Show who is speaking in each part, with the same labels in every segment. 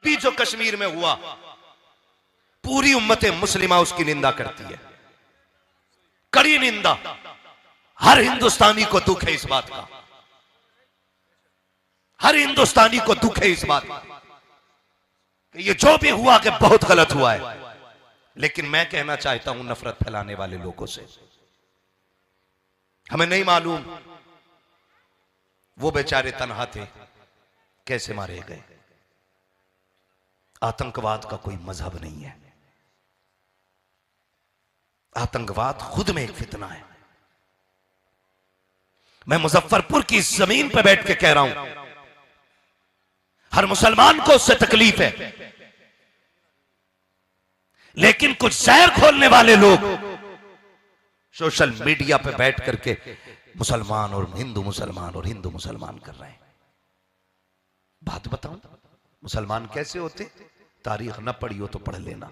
Speaker 1: अभी जो कश्मीर में हुआ, पूरी उम्मत मुस्लिमा उसकी निंदा करती है, कड़ी निंदा। हर हिंदुस्तानी को दुख है इस बात का, हर हिंदुस्तानी को दुख है इस बात का कि ये जो भी हुआ कि बहुत गलत हुआ है। लेकिन मैं कहना चाहता हूं नफरत फैलाने वाले लोगों से, हमें नहीं मालूम वो बेचारे तन्हा थे, कैसे मारे गए। आतंकवाद का कोई मजहब नहीं है, आतंकवाद खुद में एक फितना है। मैं मुजफ्फरपुर की इस जमीन पर बैठ के कह रहा हूं, हर मुसलमान को उससे तकलीफ है, लेकिन कुछ जहर खोलने वाले लोग सोशल मीडिया पे बैठ करके मुसलमान और हिंदू मुसलमान और हिंदू मुसलमान कर रहे हैं। बात बताऊं, मुसलमान कैसे होते? तारीख न पढ़ी हो तो पढ़ लेना।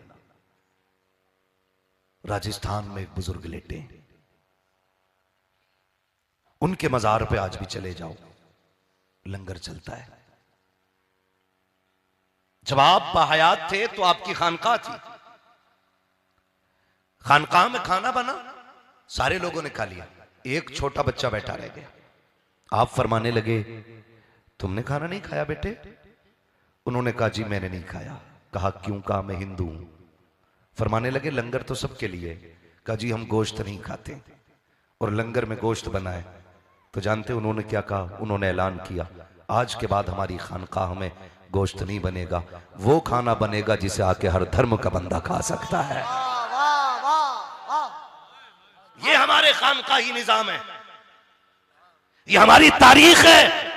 Speaker 1: राजस्थान में एक बुजुर्ग लेटे, उनके मजार पे आज भी चले जाओ, लंगर चलता है। जब आप बाहयात थे तो आपकी खानकाह थी, खानकाह में खाना बना, सारे लोगों ने खा लिया, एक छोटा बच्चा बैठा रह गया। आप फरमाने लगे, तुमने खाना नहीं खाया बेटे? उन्होंने कहा जी मैंने नहीं खाया। कहा क्यों? कहा मैं हिंदू हूं। फरमाने लगे लंगर तो सबके लिए। कहा जी हम गोश्त नहीं खाते, और लंगर में गोश्त बना है। तो जानते उन्होंने क्या कहा? उन्होंने ऐलान किया, आज के बाद हमारी खानकाह में गोश्त नहीं बनेगा, वो खाना बनेगा जिसे आके हर धर्म का बंदा खा सकता है। ये हमारे खानकाही निजाम है, ये हमारी तारीख है।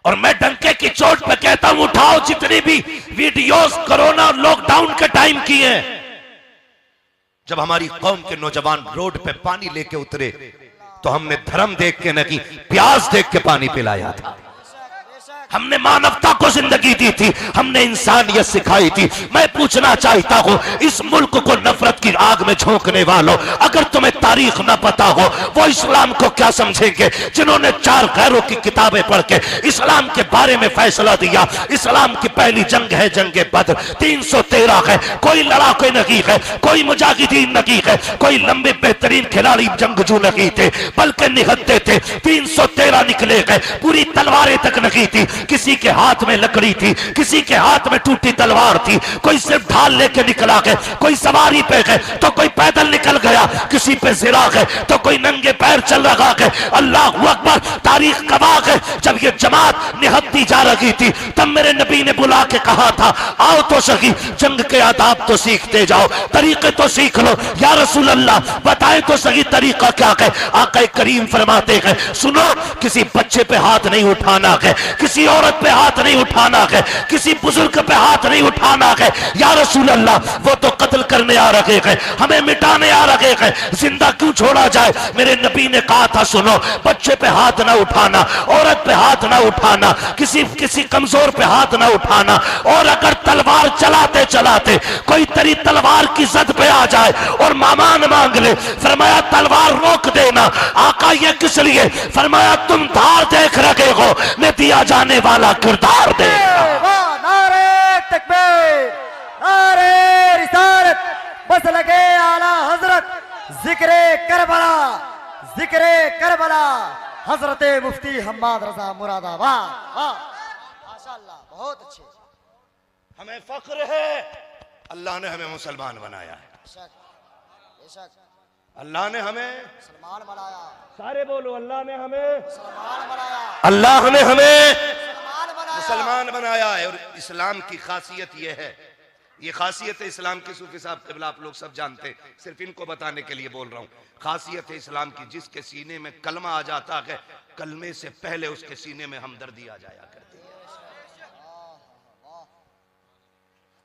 Speaker 1: और मैं डंके की चोट पे कहता हूं, उठाओ जितनी भी वीडियोस कोरोना लॉकडाउन के टाइम की हैं, जब हमारी कौम के नौजवान रोड पे पानी लेके उतरे तो हमने धर्म देख के नहीं, प्यास देख के पानी पिलाया था। हमने मानवता को जिंदगी दी थी, हमने इंसानियत सिखाई थी। मैं पूछना चाहता हूं, इस मुल्क को नफरत की आग में झोंकने वालों, अगर तुम्हें तारीख ना पता हो, वो इस्लाम को क्या समझेंगे जिन्होंने 4 गैरों की किताबें पढ़ के इस्लाम के बारे में फैसला दिया। इस्लाम की पहली जंग है जंगे बद्र, 313 है, कोई लड़ाके नहीं है, कोई मुजाहिदीन नहीं है, कोई लंबे बेहतरीन खिलाड़ी जंगजू नहीं थे, बल्कि निहत्ते थे। 313 निकले गए, पूरी तलवारें तक नहीं थी, किसी के हाथ में लकड़ी थी, किसी के हाथ में टूटी तलवार थी, कोई सिर्फ ढाल लेके निकला गया, कोई सवारी पे गए तो कोई पैदल निकल गया, किसी पे जिरा गए तो कोई नंगे पैर चल रहा है। अल्लाह अकबर, तारीख गवाह है, जब ये जमात निहत्ती जा रही थी तब मेरे नबी ने बुला के कहा था, आओ तो सही, जंग के आदाब तो सीखते जाओ, तरीके तो सीख लो। या रसूल अल्लाह बताए तो सही तरीका क्या है? आका करीम फरमाते हैं, सुनो, किसी बच्चे पे हाथ नहीं उठाना है, किसी औरत पे हाथ नहीं उठाना है, किसी बुजुर्ग पे हाथ नहीं उठाना है। या रसूल अल्लाह, वो तो कत्ल करने आ रहे हैं, हमें मिटाने आ रहे हैं, जिंदा क्यों छोड़ा जाए? मेरे नबी ने कहा था, सुनो, बच्चे पे हाथ ना उठाना, औरत पे हाथ ना उठाना, किसी कमजोर पे हाथ ना उठाना। और अगर तलवार चलाते चलाते कोई तेरी तलवार की जद पे आ जाए और मामान मांग ले, फरमाया तलवार रोक देना। आका ये किस लिए? फरमाया तुम धार देख रहे हो, मैं दिया जाने वाला किरदार दे।
Speaker 2: नारे तकबीर, नारे रिसालत, बस लगे आला हजरत, जिक्रे करबला, जिक्रे करबला, हजरत मुफ्ती हम्माद रजा मुरादाबाद। माशाअल्लाह, बहुत अच्छे।
Speaker 1: हमें फख्र है, अल्लाह ने हमें मुसलमान बनाया है,
Speaker 2: बेशक बेशक,
Speaker 1: अल्लाह ने हमें
Speaker 2: मुसलमान बनाया,
Speaker 1: सारे बोलो, अल्लाह ने हमें
Speaker 2: मुसलमान बनाया,
Speaker 1: अल्लाह ने हमें
Speaker 2: मुसलमान बनाया,
Speaker 1: मुसलमान बनाया है। और इस्लाम की खासियत यह है, ये खासियत है इस्लाम की, सूफी साहब क़िबला आप लोग सब जानते हैं, सिर्फ इनको बताने के लिए बोल रहा हूँ। खासियत है इस्लाम की, जिसके सीने में कलमा आ जाता है, कलमे से पहले उसके सीने में हमदर्दी आ जाया करती है।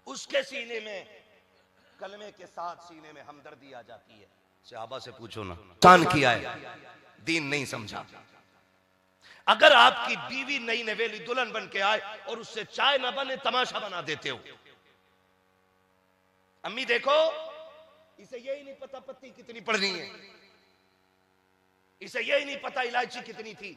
Speaker 1: उसके सीने में, कलमे के साथ सीने में हमदर्दी आ जाती है। सहाबा से पूछो ना, कान किया है, दीन नहीं समझा। अगर आपकी बीवी नई नवेली दुल्हन बन के आए और उससे चाय ना बने, तमाशा बना देते हो। अम्मी देखो, इसे यही नहीं पता पत्ती कितनी पड़नी है, इसे यही नहीं पता इलायची कितनी थी,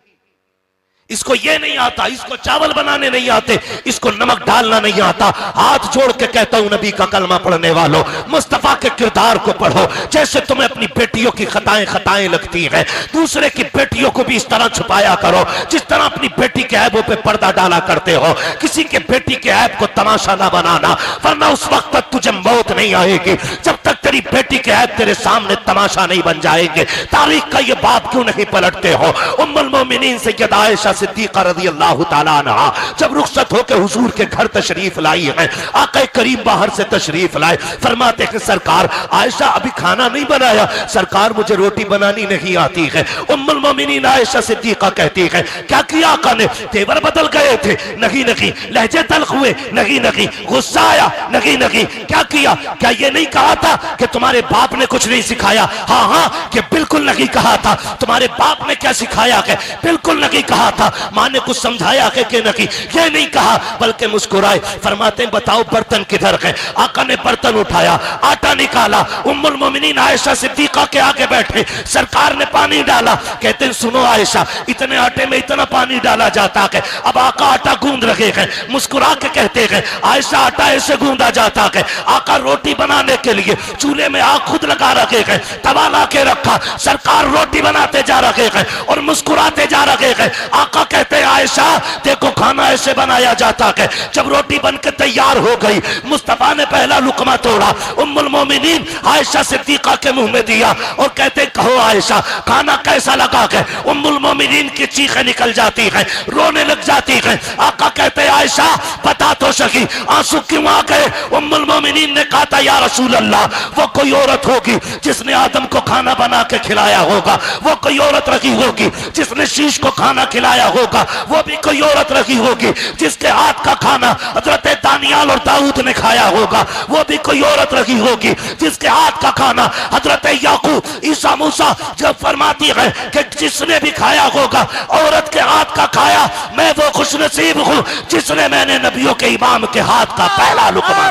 Speaker 1: इसको ये नहीं आता, इसको चावल बनाने नहीं आते, इसको नमक डालना नहीं आता। हाथ जोड़ के कहता हूं नबी का कलमा पढ़ने वालों, मुस्तफा के किरदार को पढ़ो। जैसे तुम्हें अपनी बेटियों की खताएं लगती हैं, दूसरे की बेटियों को भी इस तरह छुपाया करो जिस तरह अपनी बेटी के ऐबों पे पर्दा डाला करते हो। किसी के बेटी के ऐब को तमाशा ना बनाना, वरना उस वक्त तक तुझे मौत नहीं आएगी जब तक तेरी बेटी के ऐब तेरे सामने तमाशा नहीं बन जाएंगे। तारीख का ये बात क्यों नहीं पलटते हो? उम्मुल मोमिनीन सैयदा आयशा सिद्दीका रज़ियल्लाहु ताला अन्हा जब रुखसत होकर हुजूर के घर तशरीफ लाई है, आका करीम बाहर से तशरीफ लाए, फरमाते हैं सरकार आयशा अभी खाना नहीं बनाया, सरकार मुझे रोटी बनानी नहीं आती है। उम्मुल मोमिनीन आयशा सिद्दीका कहती है क्या किया आका ने? तेवर बदल गए थे? नहीं नहीं। लहजे तल्ख हुए? नहीं नहीं। गुस्सा आया? नहीं नहीं। क्या किया? क्या ये नहीं कहा था कि तुम्हारे बाप ने कुछ नहीं सिखाया? हाँ हाँ, कि बिल्कुल नहीं कहा था। तुम्हारे बाप ने क्या सिखाया है? बिल्कुल नहीं कहा था। मां ने कुछ समझाया है कि नहीं? ये नहीं कहा, बल्कि मुस्कुराए। फरमाते बताओ बर्तन किधर है? आका ने बर्तन उठाया, आटा निकाला, उम्मुल मोमिनीन आयशा सिद्दीका के आगे बैठे, सरकार ने पानी डाला। कहते हैं सुनो आयशा, इतने आटे में इतना पानी डाला जाता है। अब आका आटा गूंद रहे हैं, मुस्कुरा के कहते हैं आयशा आटा ऐसे गूंदा जाता है। आका रोटी बनाने के लिए चूल्हे में आग खुद लगा रखे हैं, तवा ला के रखा, सरकार रोटी बनाते जा रहे हैं और मुस्कुराते जा रहे हैं। आका कहते हैं आयशा देखो खाना ऐसे बनाया जाता है। जब रोटी बनकर तैयार हो गई, मुस्तफा ने पहला लुकमा तोड़ा, उम्मुल मोमिनीन आयशा सिद्दीका के मुंह में दिया और कहते कहो आयशा खाना कैसा लगा है? उम्मुल मोमिनीन की चीखें निकल जाती हैं, रोने लग जाती हैं। आका कहते आयशा बता तो सही आंसू क्यों आ गए? उम्मुल मोमिनीन ने कहा था या रसूल अल्लाह वो कोई औरत होगी जिसने आदम को खाना बना के खिलाया होगा, वो कोई औरत रखी होगी जिसने शीश को खाना खिलाया होगा, वो भी कोई औरत रखी होगी जिसके हाथ का खाना हजरत दानियाल और दाऊद ने खाया होगा, वो भी कोई औरत रखी होगी जिसके हाथ का खाना हजरत याकूब ईसा मूसा जब फरमाती है कि जिसने भी खाया होगा औरत के हाथ का खाया, मैं वो खुशनसीब हूं जिसने मैंने नबियों के इमाम के हाथ का पहला लुकमा।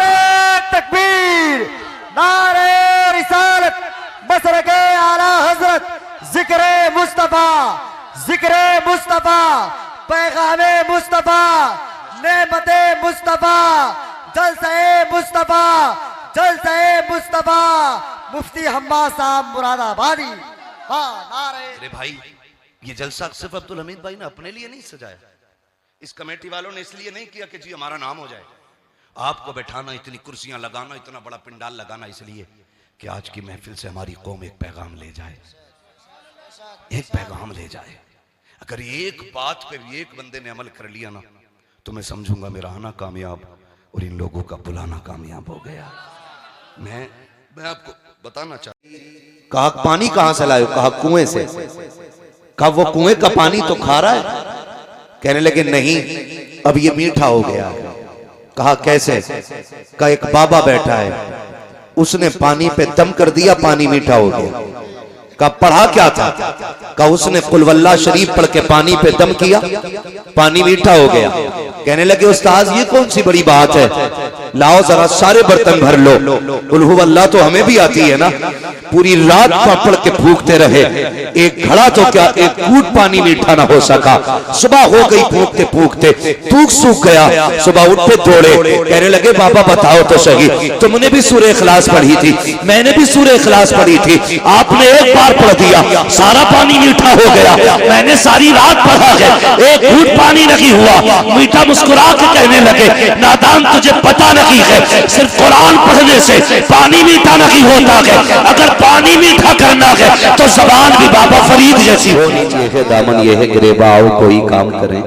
Speaker 2: तकबीर, नारे रिसालत, बसरके आला हजरत, जिक्रे मुस्तफा, जिक्रे मुस्तफा, पैगामे मुस्तफा, नेमते मुस्तफा, जलसे मुस्तफा, जलसे मुस्तफा, मुफ्ती हम्मा साहब मुरादाबादी। हाँ नारे।
Speaker 1: अरे भाई ये जलसा सिर्फ अब्दुल हमीद भाई ने अपने लिए नहीं सजाया, इस कमेटी वालों ने इसलिए नहीं किया कि जी हमारा नाम हो जाए। आपको बैठाना, इतनी कुर्सियां लगाना, इतना बड़ा पिंडाल लगाना इसलिए कि आज की महफिल से हमारी कौम एक पैगाम ले जाए, एक पैगाम ले जाए। अगर एक बात पे एक बंदे ने अमल कर लिया ना तो मैं समझूंगा मेरा आना कामयाब और इन लोगों का बुलाना कामयाब हो गया। मैं आपको बताना चाहता,
Speaker 3: कहा पानी कहां से लाए? कहा कुएं से। कहा वो कुएं का पानी तो खा रहा है? कहने लगे नहीं, अब ये मीठा हो गया। कहा कैसे? कहा एक बाबा बैठा है, उसने पानी पे दम कर दिया, पानी मीठा हो गया। कहा पढ़ा क्या था? कहा उसने कुल वल्लाह शरीफ पढ़ के पानी पे दम किया, पानी मीठा हो गया। कहने लगे उस्ताद ये कौन सी बड़ी बात है, लाओ जरा सारे बर्तन भर लो। कुल हु अल्लाह तो हमें भी आती है ना। पूरी रात पढ़ के फूकते रहे, एक घड़ा तो क्या एक घूंट पानी मीठा ना हो सका। सुबह हो गई फूकते फूकते, तूक सूख गया। सुबह उठे दौड़े, कहने लगे बाबा बताओ तो सही, तुमने भी सूरह इखलास पढ़ी थी, मैंने भी सूरह इखलास पढ़ी थी, आपने एक बार पढ़ दिया सारा पानी मीठा हो गया, मैंने सारी रात पढ़ा है एक घूंट पानी नहीं हुआ। मीठा मुस्कुरा के कहने लगे नादान तुझे पता नहीं है, सिर्फ कुरान पढ़ने से पानी मीठा नहीं होता है। अगर पानी मीठा करना है तो जबान भी बाबा फरीद जैसी होनी चाहिए। दामन ये है गिरेबाओ कोई काम करे,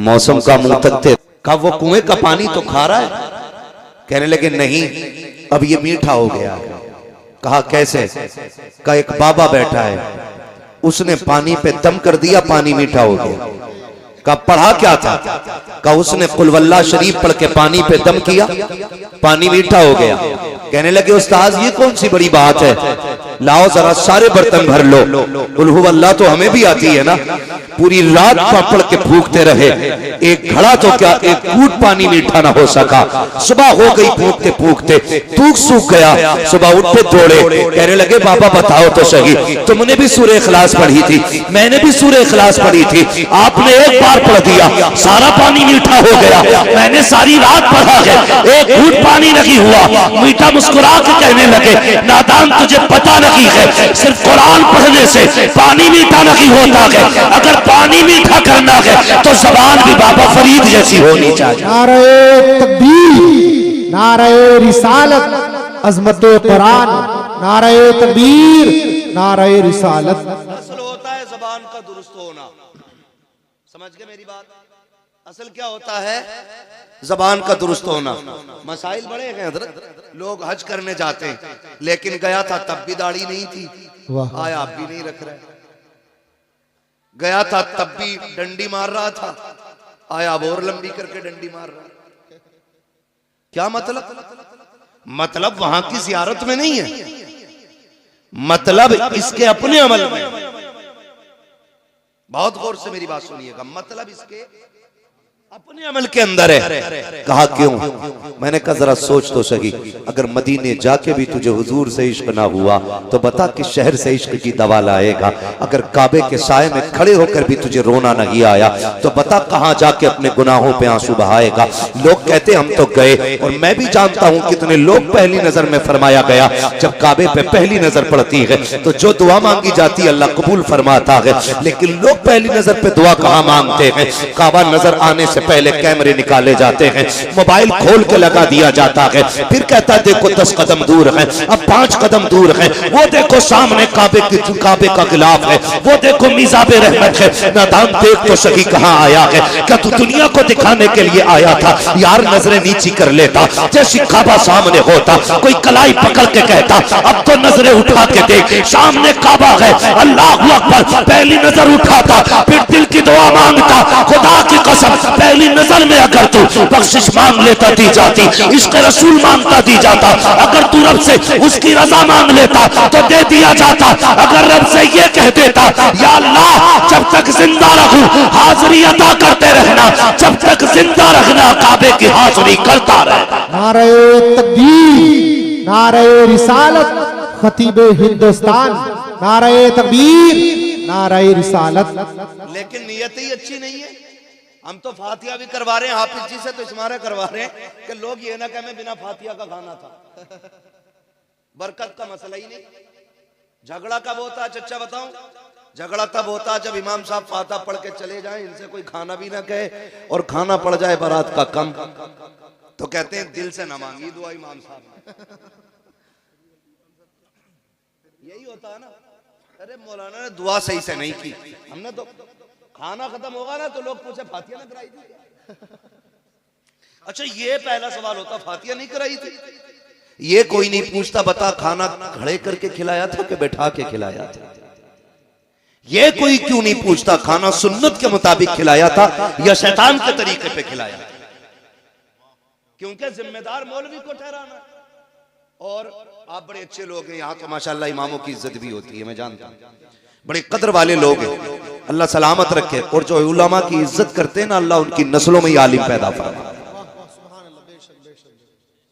Speaker 3: मौसम का मुंह तकते। कहा वो कुएं का पानी तो खा रहा है? कहने लगे नहीं, अब ये मीठा हो गया। कहा कैसे? कहा एक बाबा बैठा है, उसने पानी पे दम कर दिया, पानी मीठा हो गया। कहा पढ़ा क्या था? कहा उसने कुल वल्लाह शरीफ पढ़ के पानी पे दम किया, पानी मीठा हो गया। कहने लगे उस्ताद ये कौन सी बड़ी बात है, लाओ जरा सारे बर्तन भर लो। कुल हु अल्लाह तो हमें भी आती है ना। पूरी रात पापड़ के फूकते रहे, एक घड़ा तो क्या एक घूंट पानी मीठा ना हो सका। सुबह हो गई फूकते फूकते, तूक सूख गया। सुबह उठे दौड़े, कहने लगे बाबा बताओ तो सही, तुमने भी सूरह इखलास पढ़ी थी, मैंने भी सूरह इखलास पढ़ी थी, आपने एक बार पढ़ दिया सारा पानी मीठा हो गया, मैंने सारी रात पढ़ा है एक घूंट पानी नहीं हुआ। मीठा मुस्कुरा के कहने लगे नादान तुझे पता नहीं है, सिर्फ कुरान पढ़ने से पानी मीठा नहीं होता है, अगर पानी मीठा करना है तो जबान भी बाबा फरीद जैसी होनी चाहिए।
Speaker 4: नारे तकबीर, नारे रिसालत, अजमत कुरान, नारे तकबीर, नारे रिसालत।
Speaker 1: असल होता है जबान का दुरुस्त होना। समझ गए मेरी बात? असल क्या होता है? जबान का दुरुस्त होना। मसाइल बड़े हैं हजरत, लोग हज करने जाते हैं, लेकिन गया था तब भी दाढ़ी नहीं थी, आया आप भी नहीं रख रहे, गया था तब भी डंडी मार रहा था, आया अब और लंबी करके डंडी मार रहा। क्या मतलब? मतलब वहां की जियारत में नहीं है, मतलब इसके अपने अमल में। बहुत गौर से मेरी बात सुनिएगा, मतलब इसके अपने अमल के अंदर है।
Speaker 3: कहा क्यों? मैंने कहा जरा सोच तो सही, अगर मदीने जाके भी तुझे हुजूर से इश्क ना हुआ तो बता कि शहर से इश्क की दवा लाएगा। अगर काबे के साए में खड़े होकर भी तुझे रोना नहीं आया तो बता कहां जाके अपने गुनाहों पे आंसू बहाएगा। लोग कहते हम तो गए, और मैं भी जानता हूं कितने लोग पहली नजर में फरमाया गया, जब काबे पे पहली नजर पड़ती है तो जो दुआ मांगी जाती है अल्लाह कबूल फरमाता है, लेकिन लोग पहली नजर पे दुआ कहां मांगते हैं? काबा नजर आने से पहले कैमरे निकाले जाते हैं, मोबाइल खोल के लगा दिया जाता है, फिर कहता है देखो 10 कदम दूर है, अब 5 कदम दूर है, वो देखो सामने काबे का गिलाफ है, वो देखो मिजाबे रहमत है। नादान देख तो सही कहां आया है? क्या तू दुनिया को दिखाने के लिए आया था? यार नजरें नीची कर लेता, जैसी काबा सामने होता, कोई कलाई पकड़ के कहता अब तो नजरें उठा के देख, सामने काबा है, अल्लाह अकबर। पहली नजर उठाता, फिर दिल की दुआ मांगता, खुदा की कसम पहली नजर में अगर तू बख्शिश मांग लेता दी जाती, इश्क रसूल मांगता दी जाता, अगर तू रब से उसकी रजा मांग लेता तो दे दिया जाता, अगर रब से ये कह देता या अल्लाह जब तक जिंदा रहूं हाजिरी अता करते रहना, जब तक जिंदा रहना काबे की हाजिरी करता रहना।
Speaker 4: नारे तकबीर, नारे रिसालत, खतीबे हिंदुस्तान, नारे तकबीर, नारे रिसालत।
Speaker 1: लेकिन नियत ही अच्छी नहीं है। हम तो फातिया भी करवा रहे हैं हाफिज जी से, तो इस्मारा करवा रहे हैं कि लोग ये ना कहें बिना फातिया का खाना था। बरकत का मसला ही नहीं। झगड़ा कब होता है चच्चा बताऊं? झगड़ा तब होता है जब इमाम साहब फातिहा पढ़ के चले जाएं, इनसे कोई खाना भी ना कहे, और खाना पड़ जाए बारात का कम, तो कहते हैं दिल से ना मांगी दुआ इमाम साहब। यही होता है ना। अरे मौलाना ने दुआ सही से नहीं की, हमने तो खाना खत्म होगा ना तो लोग पूछे फातिया ना कराई थी। अच्छा ये पहला सवाल होता, फातिया नहीं कराई थी? ये कोई नहीं पूछता बता खाना खड़े करके खिलाया था कि बैठा के खिलाया था? ये कोई क्यों नहीं पूछता खाना सुन्नत के मुताबिक खिलाया था या शैतान के तरीके पे खिलाया था? क्योंकि जिम्मेदार मौलवी को ठहराना। और आप बड़े अच्छे लोग हैं यहाँ तो माशाल्लाह, इमामों की इज्जत भी होती है, मैं जानता हूँ, बड़े कदर वाले लोग हैं, अल्लाह सलामत रखे। और जो उलमा की इज्जत करते हैं ना, अल्लाह उनकी नस्लों में आलिम पैदा फरमा।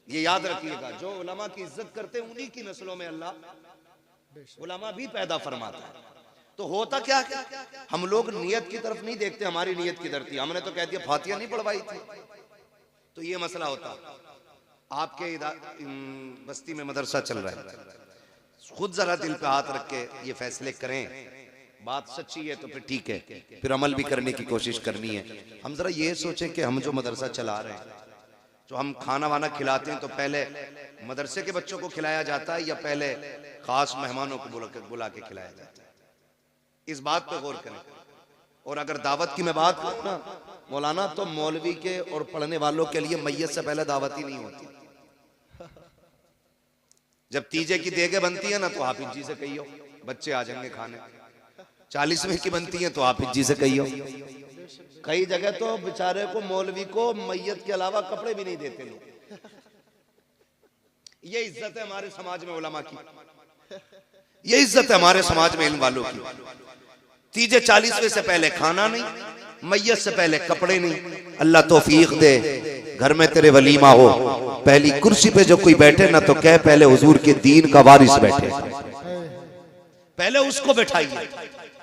Speaker 1: ये याद रखिएगा, जो उलमा की इज्जत करते हैं उन्हीं की नस्लों में अल्लाह उलमा भी पैदा फरमाता है। तो होता क्या है, हम लोग नियत की तरफ नहीं देखते, हमारी नियत किधर थी? हमने तो कह दिया फातिया नहीं पढ़वाई थी, तो ये मसला होता। आपके बस्ती में मदरसा चल रहा है, खुद जरा दिल पे हाथ रख के ये फैसले करें, बात सच्ची है तो फिर ठीक है, फिर अमल भी करने की कोशिश करनी है। हम जरा ये सोचें कि हम जो मदरसा चला रहे हैं, जो हम खाना वाना खिलाते हैं, तो पहले मदरसे के बच्चों को खिलाया जाता है या पहले खास मेहमानों को बुला के खिलाया जाता है? इस बात पे गौर करें। और अगर दावत की मैं बात करूं ना मौलाना, तो मौलवी के और पढ़ने वालों के लिए मैयत से पहले दावत ही नहीं होती। जब तीजे की देगे बनती है ना तो हाफिज जी से कहियो बच्चे आ जाएंगे खाने, 40वें की बनती है तो हाफिज जी से कहियो। कई जगह तो बेचारे को मौलवी को मैयत के अलावा कपड़े भी नहीं देते लोग। ये इज्जत है हमारे समाज में उलमा की, ये इज्जत है हमारे समाज में इल्म वालों की।
Speaker 3: तीजे 40वें से पहले खाना नहीं, मैयत से पहले कपड़े नहीं। अल्लाह तौफीक दे, घर में तेरे वलीमा हो, पहली कुर्सी पे जो कोई बैठे ना तो कह पहले हुजूर के दीन का वारिस बैठे, पहले उसको बैठाइए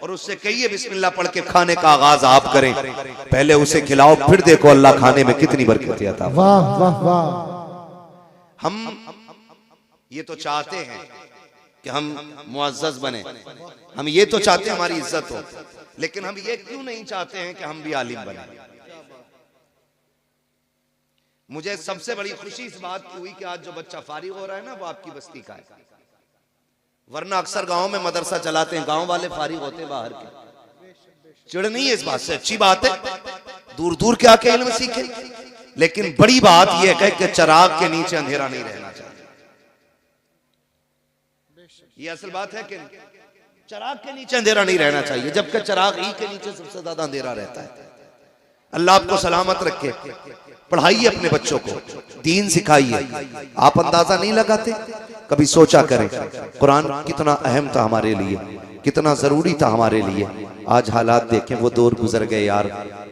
Speaker 3: और उससे कहिए बिस्मिल्लाह पढ़ के खाने का आगाज आप करें, पहले उसे खिलाओ, फिर देखो अल्लाह खाने में कितनी बरकत आता है।
Speaker 4: वाह वाह वाह।
Speaker 3: हम ये तो चाहते हैं कि हम मुअज़्ज़ज़ बने, हम ये तो चाहते हैं हमारी इज्जत हो, लेकिन हम ये क्यों नहीं चाहते हैं कि हम भी आलिम बने। मुझे सबसे बड़ी खुशी इस बात की हुई कि आज जो बच्चा फारिग हो रहा है ना वो आपकी बस्ती का है, वरना अक्सर गांव में मदरसा चलाते हैं, गांव वाले फारिग होते हैं बाहर के। चिढ़ नहीं है इस बात से, अच्छी बात है, दूर दूर के आके इल्म सीखे, लेकिन बड़ी बात यह है कि चिराग के नीचे अंधेरा नहीं रहना चाहिए। ये असल बात है कि चिराग के नीचे अंधेरा नहीं रहना चाहिए, जबकि चिराग ही के नीचे सबसे ज्यादा अंधेरा रहता है। अल्लाह आपको सलामत रखे। पढ़ाइए अपने बच्चों को, दीन सिखाइए। आप अंदाजा नहीं लगाते, कभी सोचा करें कुरान कितना अहम था हमारे लिए, कितना जरूरी था हमारे लिए। आज हालात देखें, वो दौर गुजर गए यार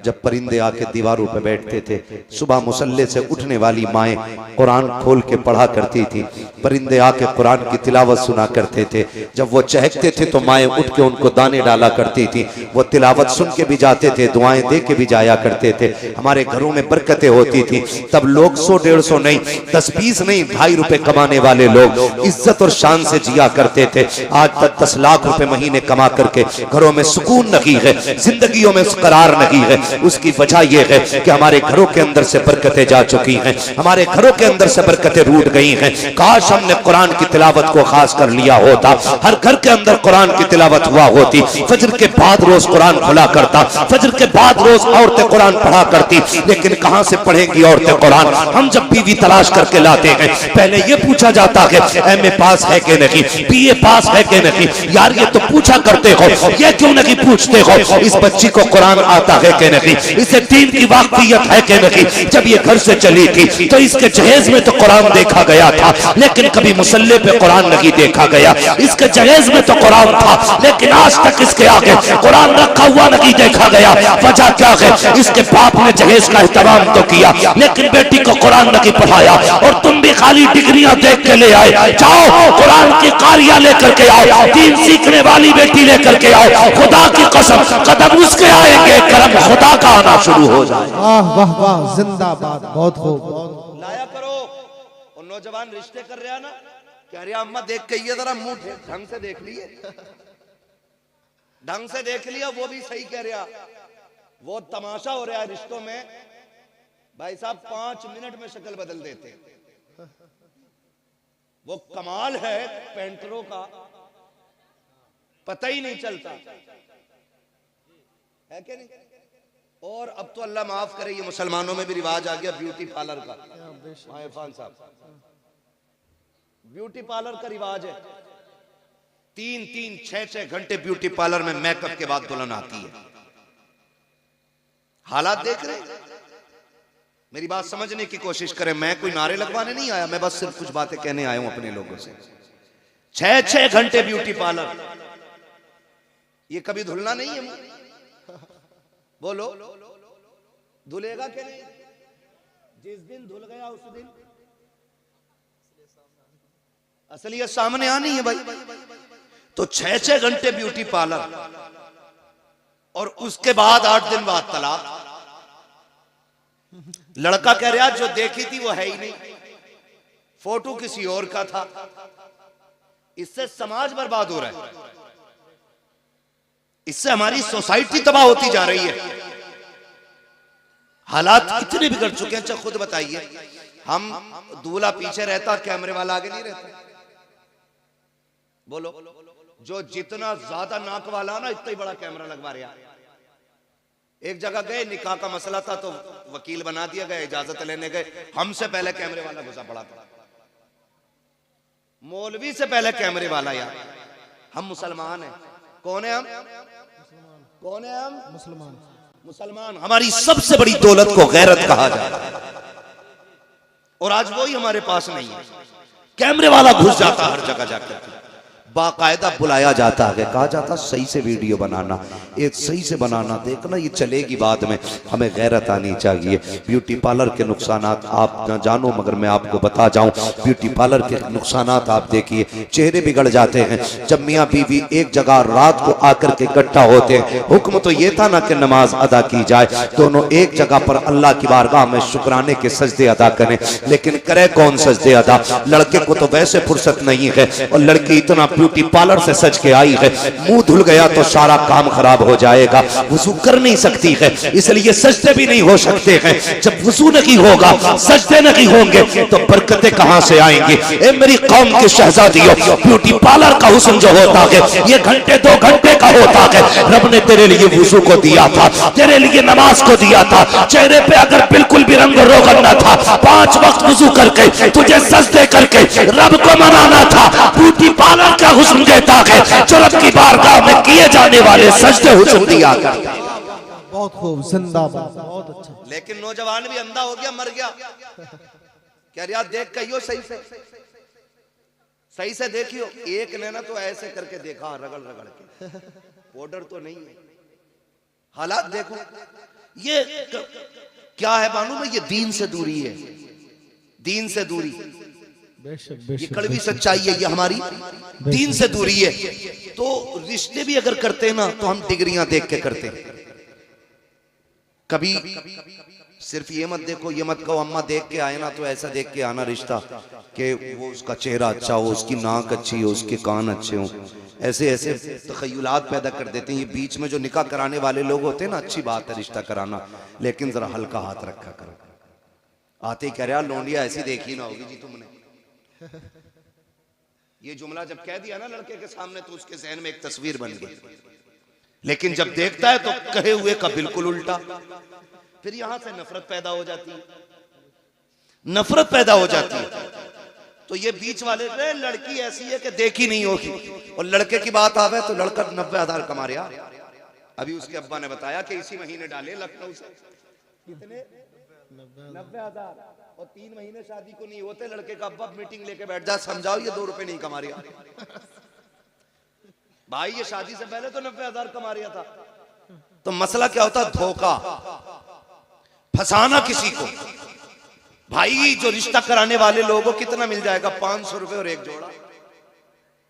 Speaker 3: जब परिंदे आके दीवारों पे बैठते थे, सुबह मुसल्ले से उठने वाली माएँ कुरान खोल के पढ़ा करती थी, परिंदे आके कुरान की तिलावत सुना करते थे। जब वो चहकते थे तो माएँ उठ के उनको दाने डाला करती थी, वो तिलावत सुन के भी जाते थे, दुआएं दे के भी जाया करते थे। हमारे घरों में बरकतें होती थी। तब लोग 100-150 नहीं, 10-20 नहीं, 2.5 रुपए कमाने वाले लोग इज्जत और शान से जिया करते थे। आज तक 10 लाख रुपए महीने कमा करके घरों में सुकून नहीं है, जिंदगियों में करार नहीं है। उसकी वजह यह है कि हमारे घरों के अंदर से बरकतें जा चुकी हैं, हमारे घरों के अंदर से बरकतें रूठ गई हैं। काश हमने कुरान की तिलावत को खास कर लिया होता, हर घर के अंदर कुरान की तिलावत हुआ होती। फजर के बाद रोज कुरान खुला करता, फजर के बाद रोज औरतें कुरान पढ़ा करती। लेकिन कहां से पढ़ेंगी औरतें कुरान? हम जब बीवी तलाश करके लाते हैं, पहले ये पूछा जाता है एमए पास है कि नहीं, बीए पास है कि नहीं। यार ये तो पूछा करते हो, ये क्यों नहीं पूछते हो इस बच्ची को कुरान आता है कि नहीं, इसे दीन की वाकफियत है कि नहीं। जब ये घर से चली थी तो इसके जहेज में तो कुरान देखा गया था, लेकिन कभी मुसल्ले पे कुरान नहीं देखा गया। इसके जहेज में तो कुरान था, लेकिन आज तक इसके आगे कुरान रखा हुआ नहीं देखा गया। वजह क्या है? इसके बाप ने जहेज का एहतराम तो किया, लेकिन बेटी को कुरान नहीं पढ़ाया। और तुम भी खाली डिग्रियां देख के ले आए। जाओ कुरान की कारियां लेकर के आओ, दीन सीखने वाली बेटी लेकर के आओ। खुदा की कसम कदम उसके आएंगे, करम खुदा का आना शुरू हो जाए।
Speaker 4: वाह वाह वाह, जिंदाबाद, बहुत खूब।
Speaker 3: लाया करो। और नौजवान रिश्ते कर रहा ना, कह रहा अम्मा देख के ये जरा मुंह ढंग से देख लिए, ढंग से देख लिया, वो भी सही कह रहा। वो तमाशा हो रहा है रिश्तों में, भाई साहब 5 मिनट में शक्ल बदल देते। वो कमाल है पेंटरों का, पता ही नहीं चलता है कि नहीं। और अब तो अल्लाह माफ करे, ये मुसलमानों में भी रिवाज आ गया ब्यूटी पार्लर का। इरफान साहब, ब्यूटी पार्लर का रिवाज है। 3-3, 6-6 घंटे ब्यूटी पार्लर में मेकअप के बाद दुल्हन आती है। हालात देख रहे हैं। मेरी बात समझने की कोशिश करें, मैं कोई नारे लगवाने नहीं आया, मैं बस सिर्फ कुछ बातें कहने आया हूं अपने लोगों से। 6-6 घंटे ब्यूटी पार्लर, ये कभी धुलना नहीं है? बोलो, धुलेगा कि नहीं? जिस दिन धुल गया उस दिन असलियत सामने आनी है भाई। तो 6-6 घंटे ब्यूटी पार्लर, और उसके बाद 8 दिन बाद तलाक। लड़का कह रहा जो देखी थी वो है ही नहीं, फोटो किसी और का था। इससे समाज बर्बाद हो रहा है, इससे हमारी सोसाइटी तबाह होती जा रही है। हालात इतने बिगड़ चुके हैं। अच्छा खुद बताइए, हम दूल्हा पीछे रहता, कैमरे वाला आगे नहीं रहता। बोलो, जो जितना ज्यादा नाक वाला ना, इतना ही बड़ा कैमरा लगवा रहा। एक जगह गए, निकाह का मसला था तो वकील बना दिया गया, इजाजत लेने गए, हमसे पहले कैमरे वाला घुसा पड़ा था। मौलवी से पहले कैमरे वाला। यार हम मुसलमान हैं। कौन है हम? कौन है हम? मुसलमान। मुसलमान हमारी सबसे बड़ी दौलत को गैरत कहा जाता है, और आज वही हमारे पास नहीं है। कैमरे वाला घुस जाता हर जगह जाकर। बाकायदा बुलाया जाता है, कहा जाता सही से वीडियो बनाना, एक सही से बनाना, देखना ये चलेगी बाद में, हमें गैरत आनी चाहिए। ब्यूटी पार्लर के नुकसानात आप न जानो मगर मैं आपको बता जाऊं, ब्यूटी पार्लर के नुकसानात आप देखिए, चेहरे बिगड़ जाते हैं। जब मियाँ बीवी एक जगह रात को आकर के इकट्ठा होते हैं, हुक्म तो ये था ना कि नमाज अदा की जाए, दोनों एक जगह पर अल्लाह की बारगाह में शुक्राने के सजदे अदा करें, लेकिन करे कौन सजदे अदा? लड़के को तो वैसे फुर्सत नहीं है, और लड़की इतना ब्यूटी पार्लर से सज के आई है, मुंह धुल गया तो सारा काम खराब हो जाएगा, वुजू कर नहीं सकती है, इसलिए सजदे भी नहीं हो सकते हैं। जब वुजू नहीं होगा, सजदे नहीं होंगे, तो बरकतें कहां से आएंगी? ए मेरी कौम के शहजादियों, ब्यूटी पार्लर का हुस्न जो होता है ये घंटे 2 घंटे का होता है। रब ने तेरे लिए वुजू को दिया था, तेरे लिए नमाज को दिया था, चेहरे पे अगर बिल्कुल भी रंग रोगन न था, 5 वक्त वुजू करके तुझे सजदे करके रब को मनाना था। ब्यूटी पार्लर का हुस्न देता है जो रब की बारगाह में किए जाने वाले सजदे हुस्न दिया करता है।
Speaker 4: बहुत खूब, जिंदाबाद, बहुत अच्छा।
Speaker 3: लेकिन नौजवान भी अंधा हो गया, मर गया। क्या यार देख कहियो सही से देखियो। एक ने ना तो ऐसे करके देखा, रगड़ रगड़ के, पाउडर तो नहीं है। हालात देखो, ये क्या है मालूम है? ये दीन से दूरी है, दीन से दूरी। ये कड़वी सच्चाई है, ये हमारी दीन से दूरी है। तो रिश्ते भी अगर करते हैं ना तो हम डिग्रियां देख के करते हैं। कभी सिर्फ ये मत देखो, ये मत कहो अम्मा देख के आए ना तो ऐसा देख के आना रिश्ता कि वो उसका चेहरा अच्छा हो, उसकी नाक अच्छी हो, उसके कान अच्छे हो। ऐसे ऐसे तखय्युलात पैदा कर देते हैं। ये बीच में जो निकाह कराने वाले लोग होते हैं ना, अच्छी बात है रिश्ता कराना, लेकिन जरा हल्का हाथ रखा करो। आते ही कह रहा लोंडिया ऐसी देखी ना होगी जी तुमने। ये जुमला जब कह दिया ना लड़के के सामने तो उसके जहन में एक तस्वीर बन गई, लेकिन जब देखता है तो कहे हुए का बिल्कुल उल्टा। फिर यहां से नफरत पैदा हो जाती है, नफरत पैदा हो जाती है। तो ये बीच वाले लड़की ऐसी है कि देखी नहीं होगी, और लड़के की बात आवे तो लड़का 90,000 कमा रहा। अभी उसके अब्बा ने बताया कि इसी महीने डाले लखनऊ से कितने 90,000, और 3 महीने शादी को नहीं होते। लड़के का अब्बा मीटिंग लेके बैठ जा, समझाओ ये 2 रुपए नहीं कमा रहा भाई, ये शादी से पहले तो 90,000 कमा रहा था। तो मसला क्या होता? धोखा, फंसाना किसी को। भाई जो रिश्ता कराने वाले लोगों को कितना मिल जाएगा? 500 रुपए और एक जोड़ा।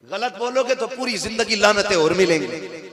Speaker 3: गलत बोलोगे तो पूरी जिंदगी लानतें और मिलेंगी।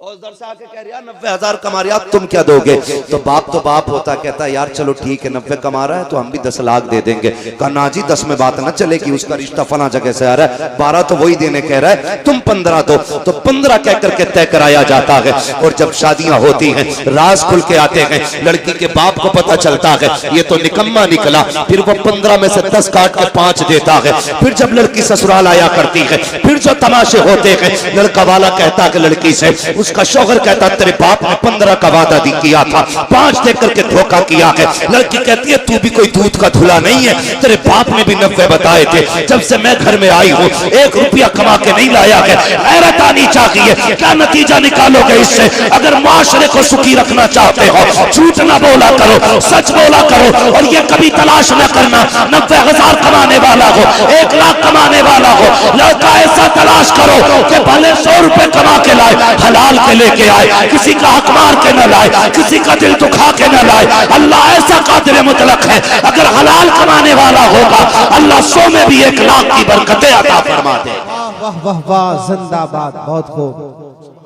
Speaker 3: और उधर से आके कह रहा 90,000 कमा रहा, तुम क्या दोगे? तो बाप होता, कहता यार चलो ठीक है 90 कमा रहा है तो हम भी 10 लाख दे देंगे। कहा ना जी 10 में बात ना चलेगी, उसका रिश्ता फला जगह से आ रहा है, 12 तो वही देने कह रहा है, तुम 15 दो। तो 15 कह करके तय कराया जाता है। और जब शादियां होती हैं, राज खुल के आते हैं, लड़की के बाप को पता चलता है ये तो निकम्मा निकला, फिर वो 15 में से 10 काट के 5 देता है। फिर जब लड़की ससुराल आया करती है, फिर जो तमाशे होते हैं, लड़का वाला कहता है लड़की से, उसका शौहर कहता तेरे बाप ने 15 का वादा किया था, 5 दे करके धोखा किया है। लड़की कहती है तू भी कोई दूध का धुला नहीं है, तेरे बाप ने भी 90 बताए थे। जब से मैं घर में आई हूँ 1 रुपया कमा के नहीं लाया है। गैरत आनी चाहिए। क्या नतीजा निकालोगे इससे? अगर माशरे को सुखी रखना चाहते हो, झूठ ना बोला करो, सच बोला करो। और ये कभी तलाश न करना 90,000 कमाने वाला हो, 1 लाख कमाने वाला हो। लड़का ऐसा तलाश करो कि भले 100 रुपए कमा के लाए, हलाल के लेके आए, किसी का हक मार के न लाए, किसी का दिल दुखा के न लाए। अल्लाह ऐसा कादिर मुतलक है, अगर हलाल कमाने वाला होगा अल्लाह 100 में भी 1 लाख की बरकतें अता फरमा दे।
Speaker 4: वाह वाह वाह, जिंदाबाद, बहुत खूब।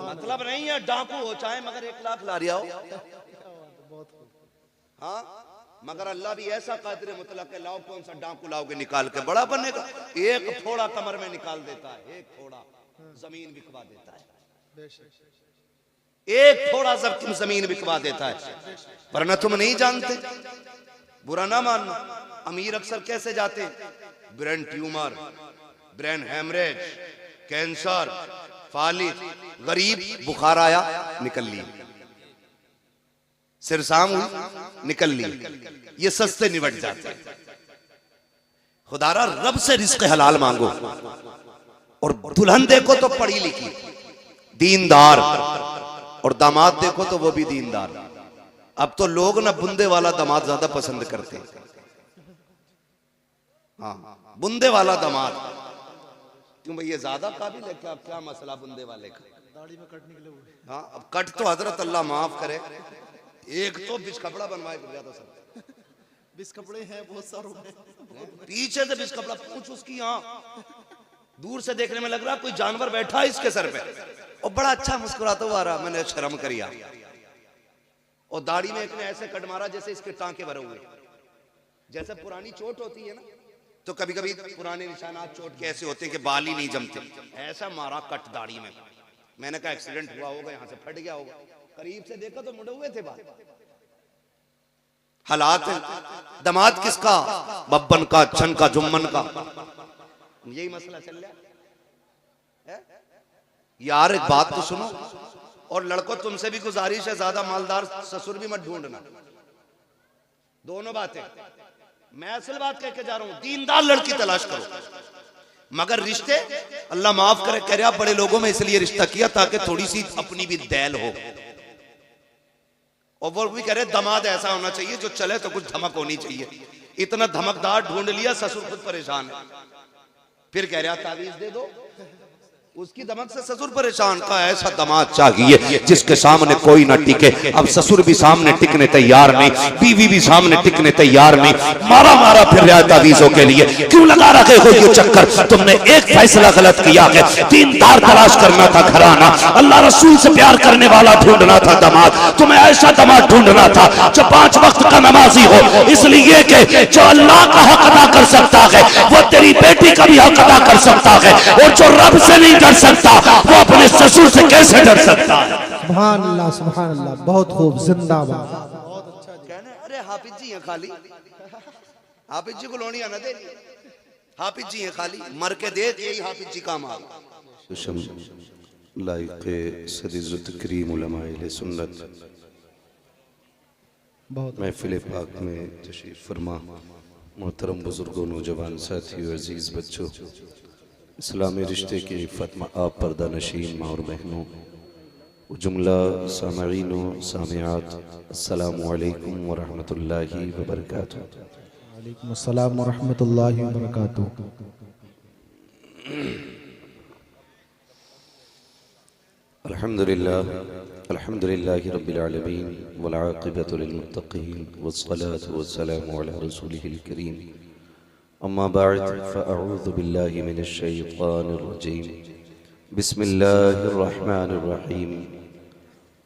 Speaker 3: मतलब नहीं है डाकू हो चाहे मगर 1 लाख ला रहा हो। हाँ, मगर अल्लाह भी ऐसा कादिर मुतलक है, लाओ कौन सा डाकू लाओगे निकाल के बड़ा बनेगा। 1 थोड़ा कमर में निकाल देता है, 1 थोड़ा जमीन बिकवा देता है, 1 थोड़ा जमीन बिकवा देता है। वरना तुम नहीं जानते, बुरा ना मानना। अमीर अक्सर कैसे जाते? Brain tumour, brain haemorrhage, cancer, फालिज। गरीब बुखार आया निकल ली, सिरसाम हुई निकल ली, ये सस्ते निबट जाते। खुदारा रब से रिस्क हलाल मांगो। और दुल्हन देखो तो पढ़ी लिखी, दीनदार, और दामाद देखो तो वो भी दीनदार। अब तो लोग ना बुंदे वाला दामाद ज्यादा पसंद करते हैं। हाँ, बुंदे वाला दामाद क्यों भाई, ये ज्यादा काबिल है क्या? क्या मसला बुंदे वाले का? दाढ़ी में कट निकले हुए। हाँ, अब कट तो हजरत अल्लाह माफ करे, एक तो बिस कपड़ा बनवाए ज्यादा सब।
Speaker 4: बिस कपड़े हैं बहुत सारों में।
Speaker 3: पीछे से बिस कपड़ा पूछ उसकी, यहाँ दूर से देखने में लग रहा कोई जानवर बैठा है इसके सर पे, और बड़ा अच्छा मुस्कुराता हुआ आ रहा। मैंने शर्म करिया, और दाढ़ी में एक ने ऐसे कट मारा जैसे इसके टांके भरे हुए, जैसे पुरानी चोट होती है ना, तो कभी कभी पुराने निशानात चोट के ऐसे होते हैं कि बाल ही नहीं जमते, ऐसा मारा कट दाढ़ी में। मैंने कहा एक्सीडेंट हुआ होगा, यहाँ से फट गया होगा। करीब से देखा तो मुड़े हुए थे बाल। हालात है। दमाद किसका? बब्बन का, छन का, जुम्मन का। यही मसला चल रहा है यार। एक बात तो सुनो, और लड़कों तुमसे भी गुजारिश है, ज्यादा मालदार ससुर भी मत ढूंढना। दोनों बातें मैं असल बात कह के जा रहा हूं, दीनदार लड़की तलाश करो। मगर रिश्ते अल्लाह माफ करे, कह रहा बड़े लोगों में इसलिए रिश्ता किया ताकि थोड़ी सी अपनी भी दैल हो, और वो भी कह रहे दमाद ऐसा होना चाहिए जो चले तो कुछ धमक होनी चाहिए। इतना धमकदार ढूंढ लिया, ससुर खुद परेशान है। फिर कह रहा तावीज दे दो, उसकी धमक से ससुर परेशान। का ऐसा दमाद चाहिए जिसके सामने कोई ना टिके। अब ससुर भी सामने टिकने तैयार नहीं, बीवी भी सामने टिकने तैयार नहीं, मारा मारा फिर रहा तावीजों के लिए। क्यों लगा रखे हो ये चक्कर? तुमने एक फैसला गलत किया है। दीनदार तलाश करना था घराना, अल्लाह रसूल से प्यार करने वाला ढूंढना था दमाद। तुम्हें ऐसा दमाद ढूंढना था जो 5 वक्त का नमाजी हो, इसलिए कि जो अल्लाह का हक अदा कर सकता है वो तेरी बेटी का भी हक अदा कर सकता है, और जो रब से नहीं डर सकता वो अपने ससुर से कैसे डर सकता है?
Speaker 4: सुभान अल्लाह, सुभान अल्लाह, बहुत खूब, जिंदाबाद।
Speaker 3: कहने अरे हाफिज जी हैं खाली, हाफिज जी को लोनिया ना दे, हाफिज जी हैं खाली, मर के दे, यही हाफिज जी काम आ। लाइक़े सदीज़ुत करीम उलमाए सुन्नत महफिल पाक में तशरीफ फरमा मोहतरम बुजुर्गों, नौजवान साथियों, अजीज बच्चों, इस्लामी रिश्ते के फतमा आप पर्दा नशीन माँ और बहनों, जुमला सामईन व सामियात, अस्सलामु अलैकुम व रहमतुल्लाहि व बरकातुहू।
Speaker 4: वालेकुम अस्सलाम व रहमतुल्लाहि व बरकातुहू। अल्हम्दुलिल्लाहि रब्बिल आलमीन वल आक़िबतु लिल मुत्तक़ीन वस्सलातु वस्सलामु अला रसूलिहिल करीम। अम्मा बाद फ़अऊज़ु बिल्लाहि मिनश शैतानिर रजीम। बिस्मिल्लाहिर रहमानिर रहीम।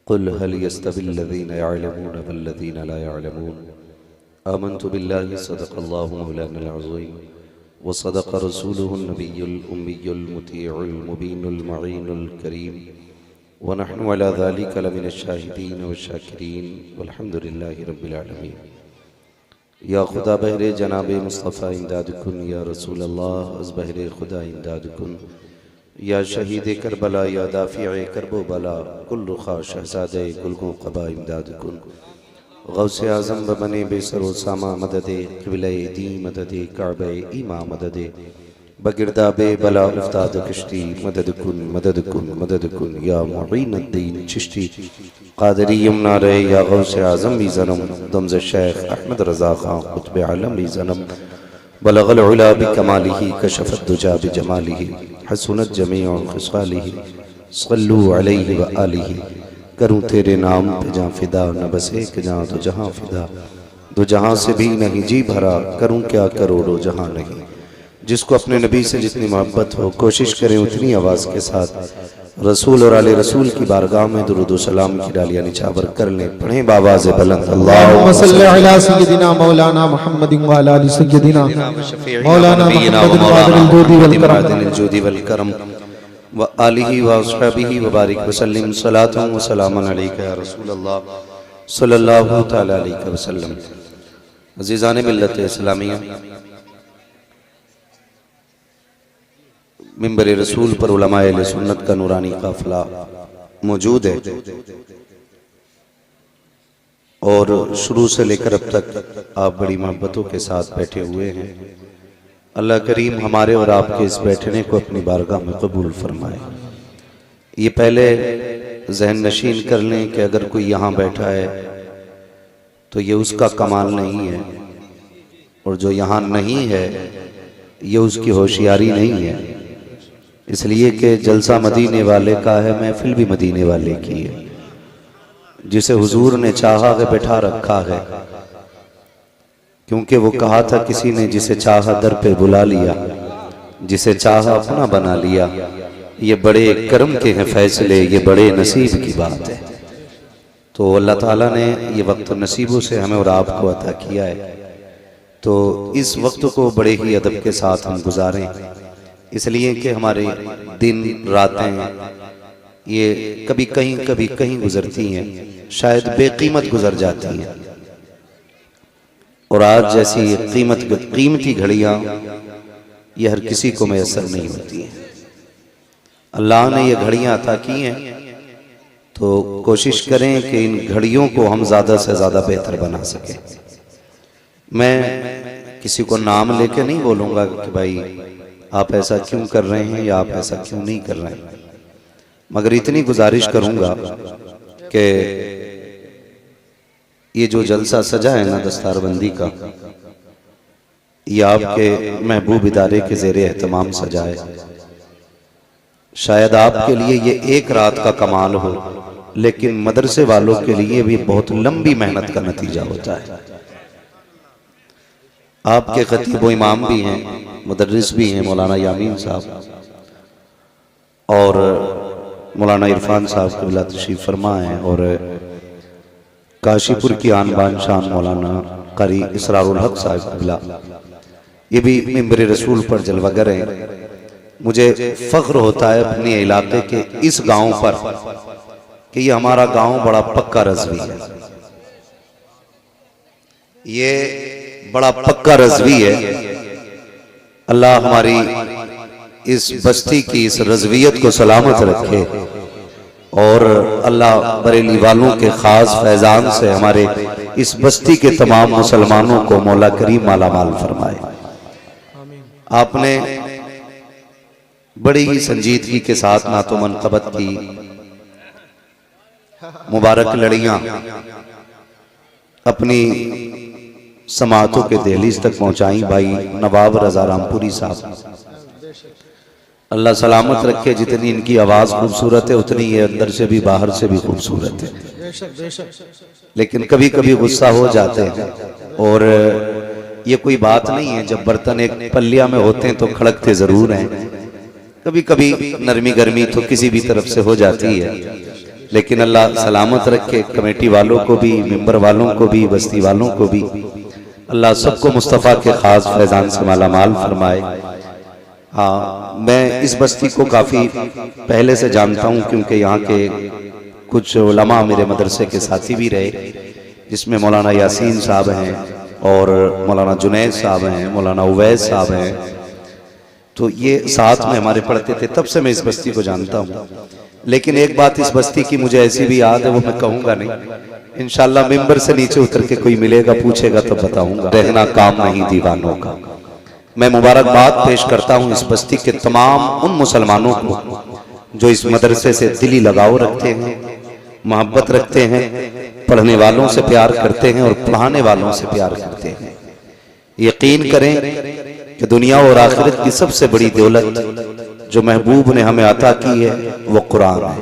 Speaker 4: क़ुल हल यस्तविल्लज़ीना यअलमून वल्लज़ीना ला यअलमून। आमन्तु बिल्लाहि सदक़ल्लाहु मौलानल अज़ीम व सदक़ रसूलुहुन नबियुल उम्मियुल मुतीउल मुबीनुल मुईनुल करीम व नहनु अला ज़ालिका लमिनश शाहिदीन व शाकिरीन वल्हम्दुलिल्लाहि रब्बिल आलमीन। या खुदा बहरे जनाबे मुस्तफ़ा इमदाद कुन, या रसूल अल्लाह अज़ बहरे खुदा इमदाद कुन, या शहीद करबला, या दाफ़िए करबो बला, कुल्लु ख़ा शहज़ादे गुलगो क़बा इमदाद कुन। गौसे आज़म बने बेसरो सामा मददे, क़िबले दी मददे, काबे ईमा मददे, बगिरदाबे बला उफ्ताद कश्ती, मदद कुन मदद कुन मदद कुन, या मुईनुद्दीन चिश्ती क़ादरी यमुना रहे, या गौसे आज़म भी ज़नम, दमज़ शेख अहमद रज़ा ख़ां क़ुत्ब आलम भी ज़नम, बलग़ल उला बिकमालिही कशफ़त दुजा बिजमालिही, हसनत जमीअ ख़िसालिही, सल्लु अलैहि व आलिही। करूँ तेरे नाम पे जां फ़िदा, न बस एक जां तो जहाँ फ़िदा, दो जहाँ से भी नहीं जी भरा, करूँ क्या करोड़ों जहाँ नहीं। जिसको अपने नबी से जितनी मोहब्बत हो, कोशिश करें उतनी आवाज़ के साथ रसूल और आले रसूल की बारगाह में दुरूद व सलाम की डालियाँ निछावर कर लें। पढ़ें बावाज़ बुलंद, अल्लाहुम्मा सल्लि अला सय्यदिना मौलाना मुहम्मदिन व अला आलि सय्यदिना मौलाना मुहम्मदिल
Speaker 3: जूदी वल करम व आलिही व अस्हाबिही व बारिक व सल्लिम सलातन व सलामन अलैका या रसूल अल्लाह सल्लल्लाहु तआला अलैहि वसल्लम। अज़ीज़ान मिल्लत इस्लामिया, मिंबर रसूल पर उलमाए अहले सुन्नत का नूरानी काफिला मौजूद है, और शुरू से लेकर अब तक आप बड़ी मोहब्बतों के साथ बैठे हुए हैं। अल्लाह करीम हमारे और आपके इस बैठने को अपनी बारगाह में कबूल फरमाए। ये पहले जहन नशीन कर लें कि अगर कोई यहाँ बैठा है तो ये उसका कमाल नहीं है, और जो यहाँ नहीं है ये उसकी होशियारी नहीं है,
Speaker 4: इसलिए कि जलसा मदीने वाले का है, महफिल भी मदीने वाले की है। जिसे हुजूर ने चाहा है बैठा रखा है, क्योंकि वो कहा था किसी ने जिसे चाहा दर पे बुला लिया, जिसे चाहा अपना बना लिया। ये बड़े करम के हैं फैसले, ये बड़े नसीब की बात है। तो अल्लाह ताला ने ये वक्त नसीबों से हमें और आपको अता किया है, तो इस वक्त को बड़े ही अदब के साथ हम गुजारें, इसलिए कि हमारे दिन रातें ये कभी कहीं गुजरती हैं, शायद बेकीमत गुजर जाती हैं। और आज जैसी कीमती घड़ियां ये हर किसी को मैसर नहीं होती हैं। अल्लाह ने ये घड़ियां अता की हैं, तो कोशिश करें कि इन घड़ियों को हम ज़्यादा से ज़्यादा बेहतर बना सकें। मैं किसी को नाम लेके नहीं बोलूँगा कि भाई आप ऐसा क्यों कर रहे हैं या आप ऐसा क्यों नहीं कर रहे हैं, मगर इतनी गुजारिश करूँगा कि ये जो जलसा सजा है ना दस्तारबंदी का, ये आपके महबूब इदारे के ज़ेरे एहतमाम सजा है। शायद आपके लिए ये एक रात का कमाल हो, लेकिन मदरसे वालों के लिए भी बहुत लंबी मेहनत का नतीजा होता है। आपके खतीब व इमाम भी हैं, मुदर्रिस भी हैं, मौलाना यामीन साहब और मौलाना इरफान साहब क़िबला तशरीफ़ फरमा हैं, और काशीपुर की आन बान शान मौलाना कारी इसरारुल हक साहब क़िबला, ये भी मिंबर रसूल पर जलवागर हैं। मुझे फख्र होता है अपने इलाके के इस गांव पर कि ये हमारा गांव बड़ा पक्का रज़वी है, ये बड़ा पक्का रज़वी है। अल्लाह हमारी इस बस्ती की इस रज़वियत को सलामत रखे, और अल्लाह बरेली वालों के खास फैजान से हमारे इस बस्ती के तमाम मुसलमानों को मौला करीम माला माल फरमाए। आपने बड़ी ही संजीदगी के साथ ना तो मनक़बत की मुबारक लड़ियां अपनी समातों के दहलीज तक पहुंचाई। भाई नवाब रजा रामपुरी साहब, अल्लाह सलामत रखे। जितनी इनकी आवाज खूबसूरत है उतनी ये अंदर से भी बाहर से भी खूबसूरत है, लेकिन कभी कभी गुस्सा हो जाते हैं, और ये कोई बात नहीं है। जब बर्तन एक पल्लिया में होते हैं तो खड़कते जरूर हैं, कभी कभी नरमी गर्मी तो किसी भी तरफ से हो जाती है, लेकिन अल्लाह सलामत रखे। कमेटी वालों को भी, मेंबर वालों को भी, बस्ती वालों को भी, अल्लाह सबको मुस्तफ़ा के खास फैजान से माला माल फरमाए। हाँ, मैं इस बस्ती को काफ़ी पहले से जानता हूँ, क्योंकि यहाँ के कुछ उलमा मेरे मदरसे के साथी भी रहे, जिसमें मौलाना यासीन साहब हैं और मौलाना जुनैद साहब हैं, मौलाना उवैस साहब हैं। तो ये साथ में हमारे पढ़ते थे, तब से मैं इस बस्ती को जानता हूँ। लेकिन एक बात इस बस्ती की मुझे ऐसी भी याद है, वो मैं कहूँगा नहीं। इंशाल्लाह मिंबर से नीचे उतर के कोई मिलेगा पूछेगा तो बताऊंगा। रहना काम नहीं दीवानों का। मैं मुबारकबाद पेश करता हूँ इस बस्ती के तमाम उन मुसलमानों को जो इस मदरसे से दिली लगाव रखते हैं, मोहब्बत रखते हैं, पढ़ने वालों से प्यार करते हैं और पढ़ाने वालों से प्यार करते हैं। यकीन करें कि दुनिया और आखिरत की सबसे बड़ी दौलत जो महबूब ने हमें अता की है वो कुरान है।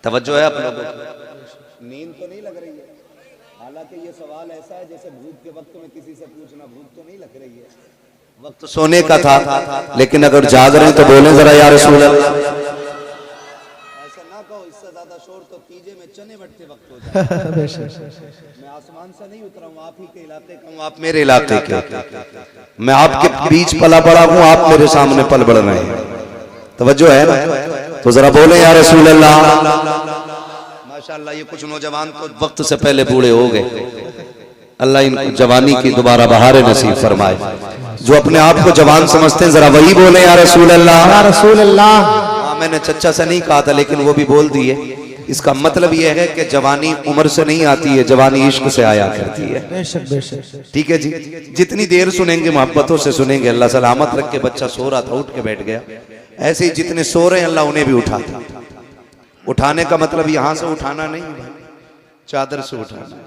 Speaker 4: तवज्जो है आप लोगों को? नींद तो नहीं लग रही है? हालांकि ये सवाल ऐसा है जैसे भूख के वक्त में किसी से पूछना, भूख तो नहीं लग रही है, वक्त तो सोने का था, लेकिन अगर जाग रहे हैं तो बोले जरा या रसूल अल्लाह। ऐसा ना कहो, इससे ज्यादा शोर तो कीजे में चने बटते वक्त हो जाए। मैं आसमान से नहीं उतरा हूँ, आप ही के इलाके का हूँ, आप मेरे इलाके के। मैं आपके बीच पला बड़ा हूँ, आप मेरे सामने पल बढ़ रहे हैं। तवज्जो है ना? तो जरा बोले या रसूल अल्लाह। माशाअल्लाह, ये कुछ नौजवान तो वक्त से पहले बूढ़े हो गए। अल्लाह इन जवानी की दोबारा बहार नसीब फरमाए। जो अपने आप को जवान समझते हैं जरा वही बोले या रसूल अल्लाह।
Speaker 2: या रसूल अल्लाह।
Speaker 4: हाँ, मैंने चच्चा से नहीं कहा था, लेकिन वो भी बोल दिए। इसका मतलब यह है कि जवानी उम्र से नहीं आती है, जवानी इश्क से आया करती है।
Speaker 2: बेशक बेशक।
Speaker 4: ठीक है जी, जितनी देर सुनेंगे मोहब्बतों से सुनेंगे। अल्लाह सलामत रख के, बच्चा सो रहा था उठ के बैठ गया। ऐसे ही जितने सो रहे हैं अल्लाह उन्हें भी उठाता। उठाने का मतलब यहां से उठाना नहीं, चादर से उठाना।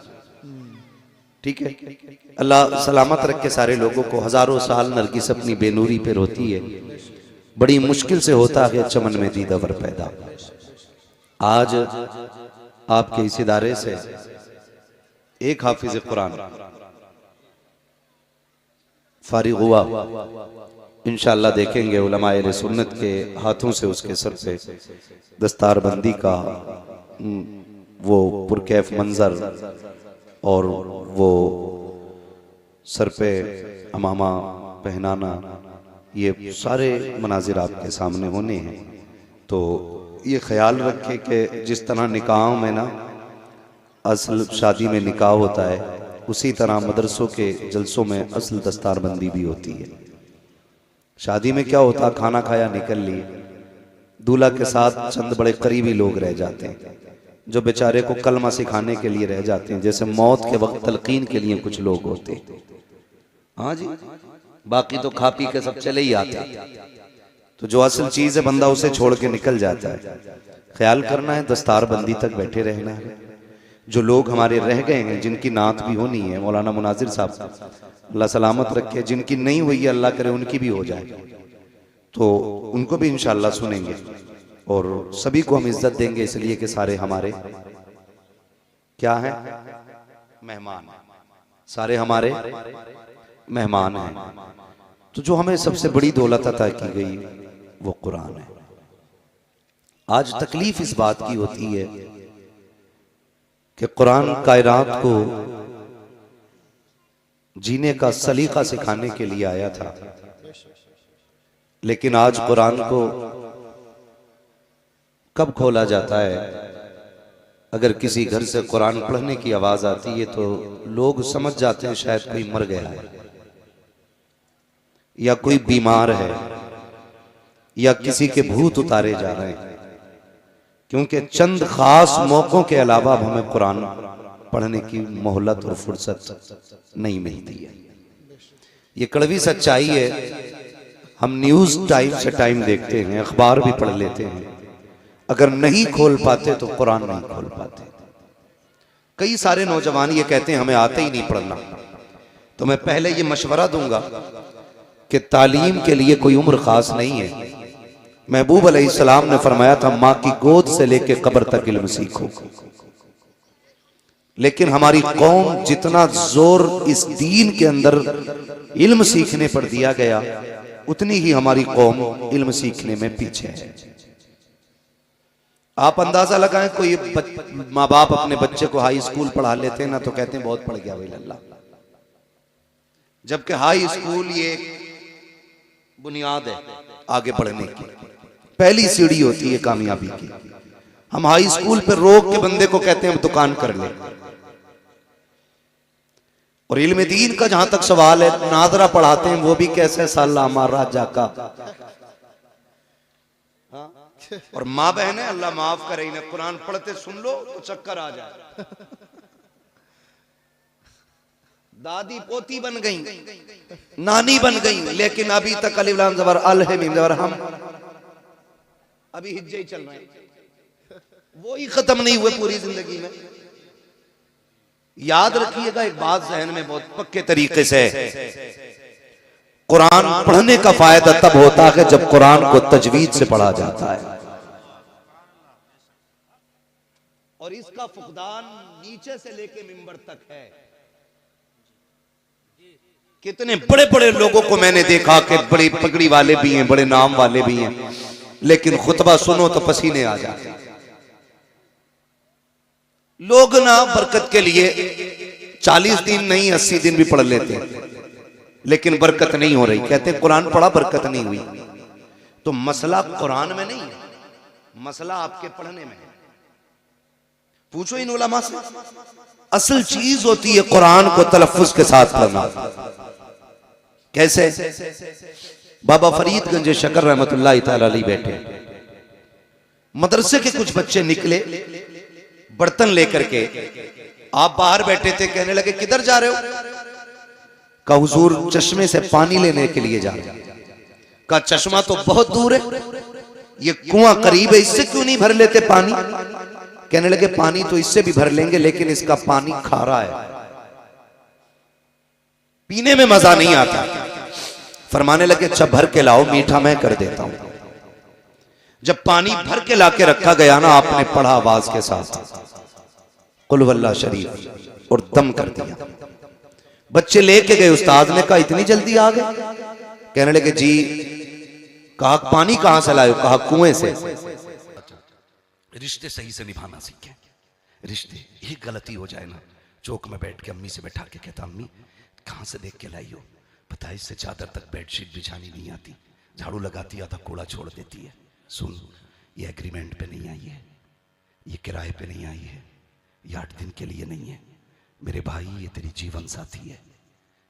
Speaker 4: ठीक है, अल्लाह सलामत रख के सारे लोगों को। हजारों साल नरगिस अपनी बेनूरी पे रोती है,
Speaker 3: बड़ी मुश्किल से होता है चमन में दीदावर पैदा। आज आपके इस इदारे से एक हाफिज कुरान फारिग हुआ, इंशाअल्लाह देखेंगे उलमा अहले सुन्नत के हाथों से उसके सर पे दस्तारबंदी का वो पुरकैफ मंजर और वो सर पे अमामा पहनाना, ये सारे मनाजिर आपके सामने होने हैं। तो ये ख्याल रखें कि जिस तरह निकाहों में ना असल शादी में निकाह होता है, उसी तरह मदरसों के जलसों में असल दस्तारबंदी भी होती है। शादी में क्या होता, खाना खाया निकल लिए, दूल्हा के साथ चंद बड़े करीबी लोग रह जाते हैं जो बेचारे को कलमा सिखाने के लिए रह जाते हैं, जैसे मौत के वक्त तलकीन के लिए कुछ लोग होते हैं। हाँ जी, बाकी तो खा पी के सब चले ही आते हैं। तो जो असल चीज है बंदा उसे छोड़ के निकल जाता है। ख्याल करना है, दस्तारबंदी तक बैठे रहना है। जो लोग हमारे रह गए हैं, जिनकी नात भी होनी है, मौलाना मुनाजिर साहब अल्लाह सलामत रखे, जिनकी नहीं हुई है अल्लाह करे उनकी भी हो जाए, तो उनको भी इंशाअल्लाह सुनेंगे और सभी को हम इज्जत देंगे, इसलिए कि सारे हमारे क्या हैं, मेहमान, सारे हमारे मेहमान हैं। तो जो हमें सबसे बड़ी दौलत अता की गई वो कुरान है। आज तकलीफ इस बात की होती है कि कुरान कायनात को जीने का सलीका सिखाने के लिए आया था, लेकिन आज कुरान को कब खोला जाता है, अगर किसी घर से कुरान पढ़ने की आवाज आती है तो लोग समझ जाते हैं शायद कोई मर गया है या कोई बीमार है या किसी के भूत उतारे जा रहे हैं, क्योंकि चंद खास मौकों के अलावा अब हमें कुरान पढ़ने की मोहलत और फुर्सत नहीं मिलती है। ये कड़वी सच्चाई है। हम न्यूज टाइम से टाइम देखते हैं, अखबार भी पढ़ लेते हैं, अगर नहीं खोल पाते तो कुरान नहीं खोल पाते। कई सारे नौजवान ये कहते हैं हमें आते ही नहीं पढ़ना। तो मैं पहले ये मशवरा दूंगा कि तालीम के लिए कोई उम्र खास नहीं है। महबूब अलैहिस्सलाम ने फरमाया था माँ की गोद से लेके कब्र तक इल्म सीखो, लेकिन हमारी कौम जितना जोर इस दीन के अंदर इल्म सीखने पर दिया गया, उतनी ही हमारी कौम इल्म सीखने में पीछे है। आप अंदाजा लगाएं, कोई माँ बाप अपने बच्चे को हाई स्कूल पढ़ा लेते हैं ना तो कहते हैं बहुत पढ़ गया भाई अल्लाह, जबकि हाई स्कूल ये बुनियाद है आगे बढ़ने की, पहली सीढ़ी होती है कामयाबी की। हम हाई स्कूल पे रोक के बंदे को कहते हैं दुकान कर ले। और इल्म दीन का जहां तक सवाल है, नादरा पढ़ाते हैं वो भी कैसे साला हमारा जाका, और माँ बहन है अल्लाह माफ करे, इन्हें कुरान पढ़ते सुन लो तो चक्कर आ जाए। दादी पोती बन गई, नानी बन गई, लेकिन अभी तक अलिफ लाम ज़बर अल है मीम ज़बर हम अभी हिज्जे ही चल रहे हैं, वो ही खत्म नहीं हुए पूरी जिंदगी में। याद रखिएगा एक बात जहन में बहुत पक्के तरीके से, कुरान पढ़ने का फायदा तब होता है जब कुरान को तजवीद से पढ़ा जाता है, और इसका फुकदान नीचे से लेके मिंबर तक है। कितने बड़े बड़े लोगों को मैंने देखा कि बड़ी पगड़ी वाले भी हैं, बड़े नाम वाले भी हैं, लेकिन खुतबा सुनो तो पसीने आ जाते। लोग ना बरकत के लिए 40 दिन नहीं 80 दिन भी पढ़ लेते हैं, लेकिन बरकत नहीं हो रही। कहते हैं कुरान पढ़ा बरकत नहीं हुई। तो मसला कुरान में नहीं है, मसला आपके पढ़ने में है। पूछो इन उलमा से, असल चीज होती है कुरान को तलफ्फुज के साथ पढ़ना। कैसे? बाबा फरीदगंज शकर रहमतुल्लाह तआला अलैह बैठे, मदरसे के कुछ बच्चे निकले बर्तन लेकर के, आप बाहर बैठे थे, कहने लगे किधर जा रहे हो? कहा हुजूर चश्मे से पानी लेने के लिए जा रहे हैं। कहा चश्मा तो बहुत दूर है, ये कुआं करीब है, इससे क्यों नहीं भर लेते पानी? कहने लगे पानी तो इससे भी भर लेंगे, लेकिन इसका पानी खारा है, पीने में मजा नहीं आता। फरमाने लगे अच्छा भर के लाओ, मीठा मैं कर देता हूं। जब पानी भर के लाके रखा गया ना, आपने पढ़ा आवाज के साथ कुल वल्लाह शरीफ और दम कर दिया। बच्चे लेके गए, उस्ताद ने कहा इतनी जल्दी आ गए? कहने लगे जी। कहा पानी कहां से लाए? कहा कुएं से।
Speaker 1: रिश्ते सही से निभाना सीखें। रिश्ते, एक गलती हो जाए ना, चौक में बैठ के अम्मी से बैठा के कहता अम्मी कहां से देख के लाई हो? पता है इससे चादर तक बेडशीट बिछानी नहीं आती, झाड़ू लगाती आधा कूड़ा छोड़ देती है। सुन, ये एग्रीमेंट पे नहीं आई है, ये किराए पे नहीं आई है, ये 8 दिन के लिए नहीं है। मेरे भाई, ये तेरी जीवन साथी है,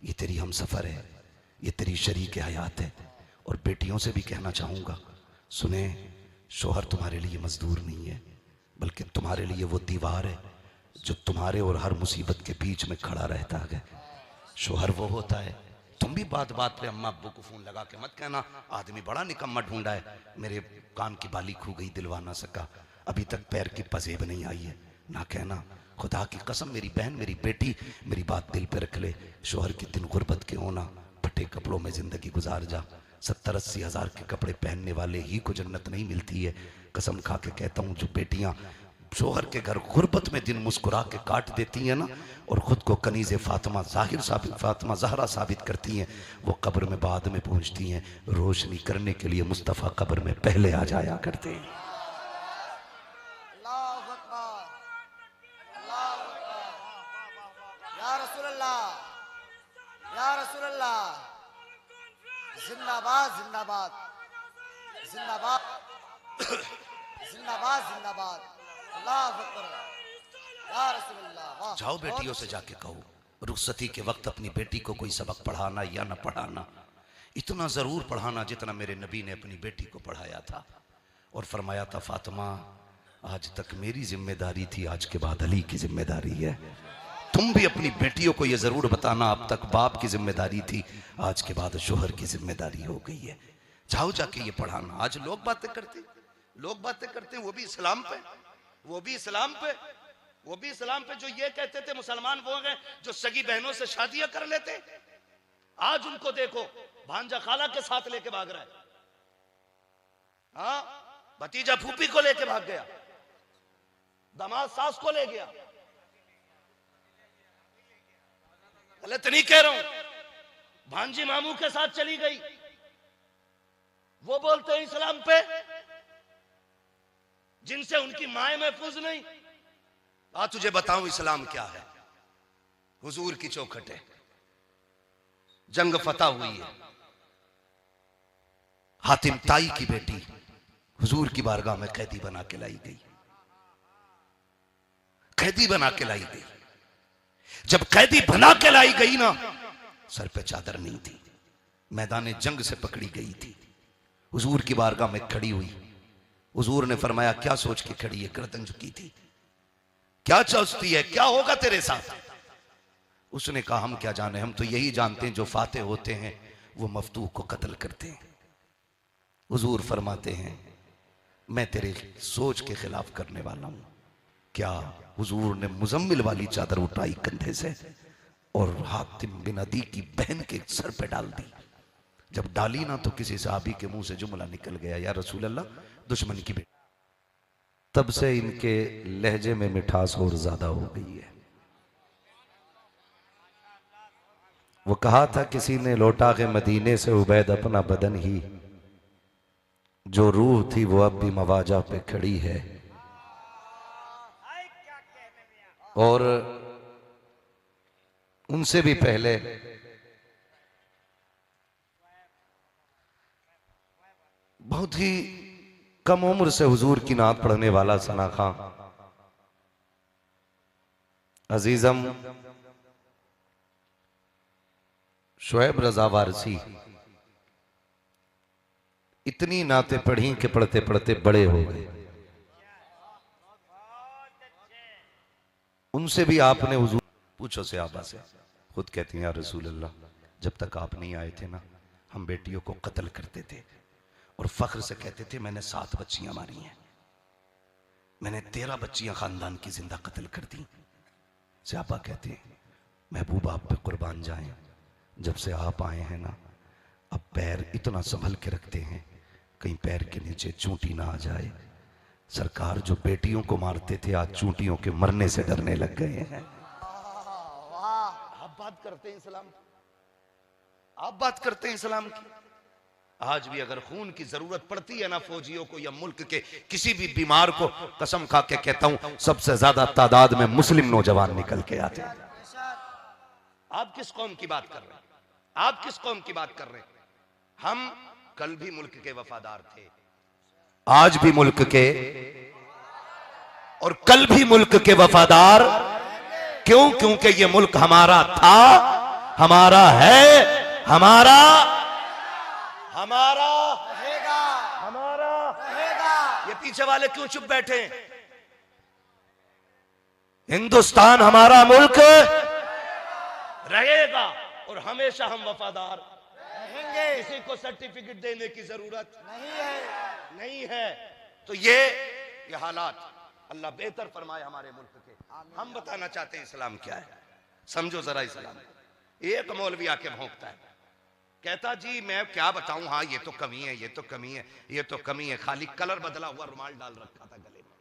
Speaker 1: ये तेरी हमसफर है, ये तेरी शरीक हयात है। और बेटियों से भी कहना चाहूँगा, सुने, शोहर तुम्हारे लिए मजदूर नहीं है, बल्कि तुम्हारे लिए वो दीवार है जो तुम्हारे और हर मुसीबत के बीच में खड़ा रहता है। शोहर वो होता है। तुम भी बात बात पे अम्मा अब्बू को फोन लगा के मत कहना आदमी बड़ा निकम्मा ढूंढा है, मेरे कान की बाली खो गई, दिलवा ना सका, अभी तक पैर की पजेब नहीं आई है। ना कहना, खुदा की कसम मेरी बहन, मेरी बेटी, मेरी बात दिल पे रख ले। शोहर की दिन गुर्बत के होना, फटे कपड़ों में जिंदगी गुजार जा। 70-80 हज़ार के कपड़े पहनने वाले ही को जन्नत नहीं मिलती है। कसम खा के कहता हूँ, जो बेटियां शोहर के घर गुर्बत में दिन मुस्कुरा के काट देती हैं ना, और खुद को कनीज़े फातिमा फातिमा ज़हरा साबित करती हैं, वो कब्र में बाद में पहुँचती हैं। रोशनी करने के लिए मुस्तफ़ा कब्र में पहले आ जाया करते हैं।
Speaker 2: जिंदाबाद जिंदाबाद जिंदाबाद जिंदाबाद जिंदाबाद। अल्लाह अकबर या रसूलल्लाह।
Speaker 1: जाओ बेटियों से जाके कहो, रुखसती के वक्त अपनी बेटी को कोई सबक पढ़ाना या न पढ़ाना, इतना जरूर पढ़ाना जितना मेरे नबी ने अपनी बेटी को पढ़ाया था। और फरमाया था, फातिमा आज तक मेरी जिम्मेदारी थी, आज के बाद अली की जिम्मेदारी है। तुम भी अपनी बेटियों को यह जरूर बताना, अब तक बाप की जिम्मेदारी थी, आज के बाद शोहर की जिम्मेदारी हो गई है। जाओ जाके ये पढ़ाना। आज लोग बातें करते हैं, वो भी इस्लाम पे, वो भी इस्लाम पे जो ये कहते थे मुसलमान वो हैं जो सगी बहनों से शादियां कर लेते। आज उनको देखो, भांजा खाला के साथ लेके भाग रहा है, हाँ, भतीजा फूफी को लेके भाग गया, दामाद सास को ले गया। गलत नहीं कह रहा हूं, भांजी मामू के साथ चली गई, वो बोलते हैं इस्लाम पे, जिनसे उनकी माए महफूज नहीं। आ तुझे बताऊं इस्लाम क्या है। हुजूर की चौखट है, जंग फतह हुई है, हातिम ताई की बेटी हुजूर की बारगाह में कैदी बना के लाई गई, कैदी बना के लाई गई। जब कैदी बना के लाई गई ना, सर पे चादर नहीं थी, मैदान जंग से पकड़ी गई थी, हुजूर की बारगाह में खड़ी हुई। हुजूर ने फरमाया, क्या सोच के खड़ी है? गर्दन झुकी थी, क्या सोचती है, क्या होगा तेरे साथ? उसने कहा, हम क्या जाने, हम तो यही जानते हैं जो फाते होते हैं वो मफतूह को कत्ल करते हैं। हुजूर फरमाते हैं, मैं तेरे सोच के खिलाफ करने वाला हूं। क्या? हुजूर ने मुजम्मिल वाली चादर उठाई कंधे से और हातिम बिन अदी की बहन के सर पे डाल दी। जब डाली ना तो किसी सहाबी के मुंह से जुमला निकल गया, या रसूल अल्लाह, दुश्मन की बेटी। तब से इनके लहजे में मिठास और ज्यादा हो गई है। वो कहा था किसी ने, लौटा के मदीने से उबैद अपना बदन ही, जो रूह थी वो अब भी मवाजा पे खड़ी है। और उनसे भी पहले बहुत ही कम उम्र से हुजूर की नात पढ़ने वाला सना खां अजीजम शुएब रजा वारसी इतनी नातें पढ़ी कि पढ़ते पढ़ते बड़े हो गए। उनसे भी आपने हुजूर पूछो से आबा से, खुद कहती हैं, या रसूल अल्लाह, जब तक आप नहीं आए थे ना, हम बेटियों को कत्ल करते थे और फख्र से कहते थे मैंने 7 बच्चियां मारी हैं, मैंने 13 बच्चियां खानदान की जिंदा कत्ल कर दी। सहाबा कहते हैं, महबूब आप पे कुर्बान जाएं, जब से आप आए हैं ना, अब पैर इतना संभल के रखते हैं
Speaker 3: कहीं पैर के नीचे चूंटी ना आ जाए। सरकार जो बेटियों को मारते थे आज चूंटियों के मरने से डरने लग गए हैं।
Speaker 1: आप बात करते हैं इस्लाम की, आप बात करते हैं इस्लाम की। आज भी अगर खून की जरूरत पड़ती है ना फौजियों को या मुल्क के किसी भी बीमार को, कसम खा के कहता हूं सबसे ज्यादा तादाद में मुस्लिम नौजवान निकल के आते हैं। आप किस कौम की बात कर रहे हैं? आप किस कौम की बात कर रहे हैं? हम कल भी मुल्क के वफादार थे,
Speaker 3: आज भी मुल्क के और कल भी मुल्क के वफादार। क्यों? क्योंकि ये मुल्क हमारा था, हमारा है, हमारा
Speaker 2: रहेगा,
Speaker 1: हमारा।
Speaker 2: रहेगा।
Speaker 1: ये पीछे वाले क्यों चुप बैठे हैं?
Speaker 3: हिंदुस्तान हमारा मुल्क
Speaker 1: रहेगा और हमेशा हम वफादार।
Speaker 2: रहेंगे।
Speaker 1: किसी को सर्टिफिकेट देने की जरूरत
Speaker 2: नहीं है।
Speaker 1: तो ये हालात अल्लाह बेहतर फरमाए हमारे मुल्क के। हम बताना चाहते हैं इस्लाम क्या है, समझो जरा इस्लाम। एक मौलवी आके भौंकता है, कहता जी मैं क्या बताऊं, हाँ ये तो कमी है, ये तो कमी है, ये तो कमी है। खाली कलर बदला हुआ रुमाल डाल रखा था गले में,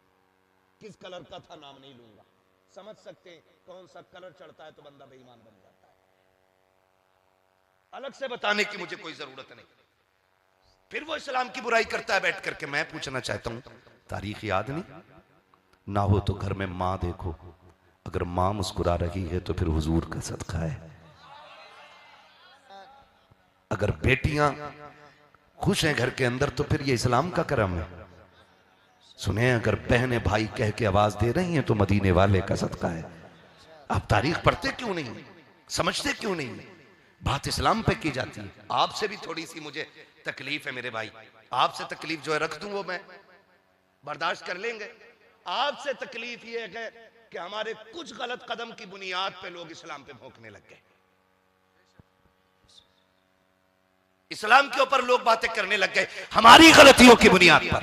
Speaker 1: किस कलर का था नाम नहीं लूंगा। समझ सकते हैं कौन सा कलर चढ़ता है तो बंदा बेईमान बन जाता है। अलग से बताने की मुझे कोई जरूरत नहीं। फिर वो इस्लाम की बुराई करता है बैठ करके। मैं पूछना चाहता हूं, तारीख याद नहीं ना हो तो घर में माँ देखो, अगर माँ मुस्कुरा रही है तो फिर हुजूर का सदका है। अगर बेटियां खुश हैं घर के अंदर तो फिर ये इस्लाम का करम है। सुने, अगर बहनें भाई कह के आवाज दे रही हैं तो मदीने वाले का सदका है। आप तारीख पढ़ते क्यों नहीं, समझते क्यों नहीं? बात इस्लाम पे की जाती है। आपसे भी थोड़ी सी मुझे तकलीफ है मेरे भाई, आपसे तकलीफ जो है रख दूं वो मैं बर्दाश्त कर लेंगे। आपसे तकलीफ ये है कि हमारे कुछ गलत कदम की बुनियाद पे लोग इस्लाम पे भौंकने लग गए। इस्लाम के ऊपर लोग बातें करने लग गए हमारी गलतियों की बुनियाद पर।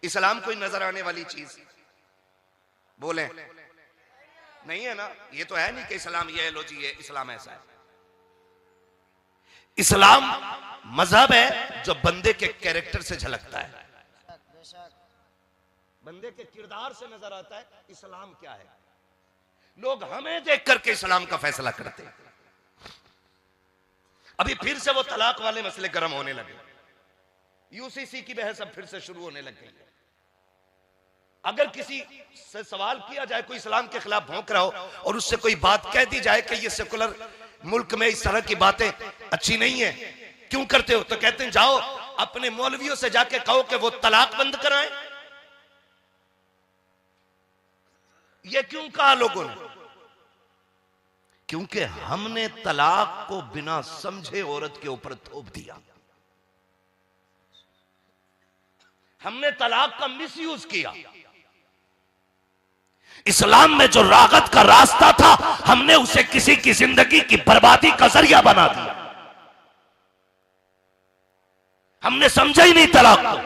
Speaker 1: इस्लाम कोई नजर आने वाली चीज बोले नहीं है ना। ये तो है नहीं कि इस्लाम ये है, लो जी ये इस्लाम ऐसा है। इस्लाम मजहब है जो बंदे के कैरेक्टर से झलकता है, बंदे के किरदार से नजर आता है इस्लाम क्या है। लोग हमें देख करके इस्लाम का फैसला करते हैं। अभी फिर से वो तलाक वाले मसले गर्म होने लगे, यूसीसी की बहस अब फिर से शुरू होने लग गई है। अगर किसी से सवाल किया जाए, कोई इस्लाम के खिलाफ भौंक रहा हो और उससे कोई बात कह दी जाए कि ये सेकुलर मुल्क में इस तरह की बातें अच्छी नहीं है, क्यों करते हो, तो कहते हैं जाओ अपने मौलवियों से जाके कहो कि वो तलाक बंद कराएं। ये क्यों कहा लोगों ने? क्योंकि हमने तलाक को बिना समझे औरत के ऊपर थोप दिया। हमने तलाक का मिसयूज किया। इस्लाम में जो रागत का रास्ता था हमने उसे किसी की जिंदगी की बर्बादी का जरिया बना दिया। हमने समझा ही नहीं तलाक को।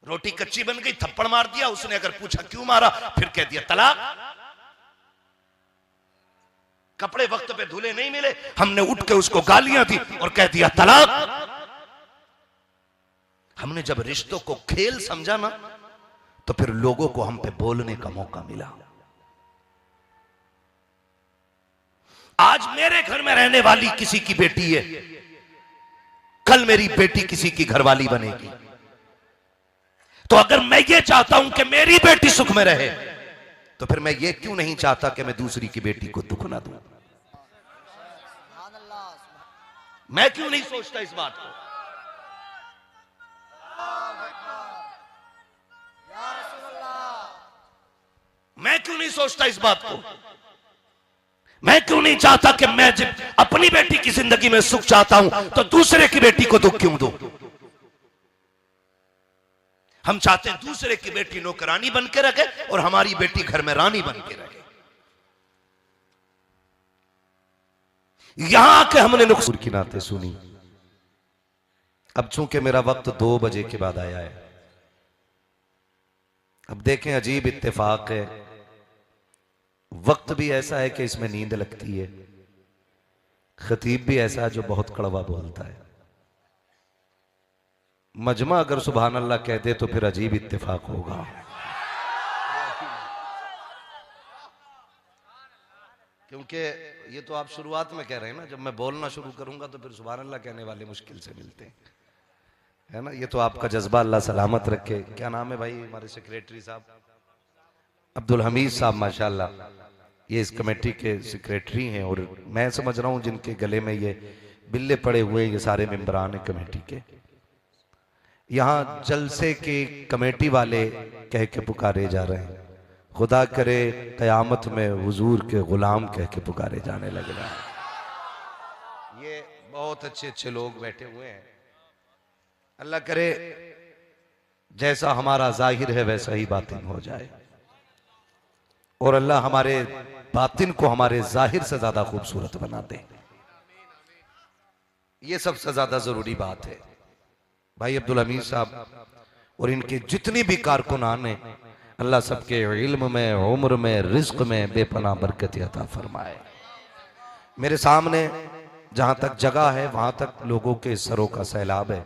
Speaker 1: रोटी कच्ची बन गई, थप्पड़ मार दिया। उसने अगर पूछा क्यों मारा, फिर कह दिया तलाक। कपड़े वक्त पे धुले नहीं मिले, हमने उठ के उसको गालियां दी और कह दिया तलाक। हमने जब रिश्तों को खेल समझा ना, तो फिर लोगों को हम पे बोलने का मौका मिला। आज मेरे घर में रहने वाली किसी की बेटी है, कल मेरी बेटी किसी की घरवाली बनेगी। तो अगर मैं ये चाहता हूं कि मेरी बेटी सुख में रहे, तो फिर मैं ये क्यों नहीं चाहता कि मैं दूसरी की बेटी को दुख ना दूं? मैं क्यों नहीं सोचता इस बात को? मैं क्यों नहीं सोचता इस बात को? मैं क्यों नहीं चाहता कि मैं जब अपनी बेटी की जिंदगी में सुख चाहता हूं तो दूसरे की बेटी को दुख क्यों दूं? हम चाहते हैं दूसरे की बेटी नौकरानी बन के रखे और हमारी बेटी घर में रानी बन के रखे। यहां आके हमने नुकसान की नाते सुनी। अब चूंकि मेरा वक्त 2 बजे के बाद आया है, अब देखें अजीब इत्तेफाक है, वक्त भी ऐसा है कि इसमें नींद लगती है, खतीब भी ऐसा है जो बहुत कड़वा बोलता है।
Speaker 3: मजमा अगर सुभान अल्लाह कह दे तो फिर अजीब इत्तेफाक होगा। क्योंकि ये तो आप शुरुआत में कह रहे हैं ना, जब मैं बोलना शुरू करूंगा तो फिर सुभान अल्लाह कहने वाले मुश्किल से मिलते हैं, है ना। ये तो आपका जज्बा अल्लाह सलामत रखे। क्या नाम है भाई हमारे सेक्रेटरी साहब? अब्दुल हमीद साहब, माशाल्लाह ये इस कमेटी के सेक्रेटरी हैं। और मैं समझ रहा हूँ जिनके गले में ये बिल्ले पड़े हुए ये सारे मेंबरान हैं कमेटी के। यहाँ जलसे के कमेटी वाले कह के पुकारे जा रहे हैं, खुदा करे कयामत में हुजूर के गुलाम कह के पुकारे जाने लग रहा है। ये बहुत अच्छे अच्छे लोग बैठे हुए हैं। अल्लाह करे जैसा हमारा जाहिर है वैसा ही बातिन हो जाए, और अल्लाह हमारे बातिन को हमारे जाहिर से ज्यादा खूबसूरत बना दे। ये सबसे ज्यादा जरूरी बात है। भाई अब्दुल हमीद साहब और इनके जितनी भी कारकुनान हैं, अल्लाह सबके इल्म में, उम्र में, रिज्क में बेपनाह बरकत अता फरमाए। मेरे सामने जहां तक जगह है वहां तक लोगों के सरों का सैलाब है।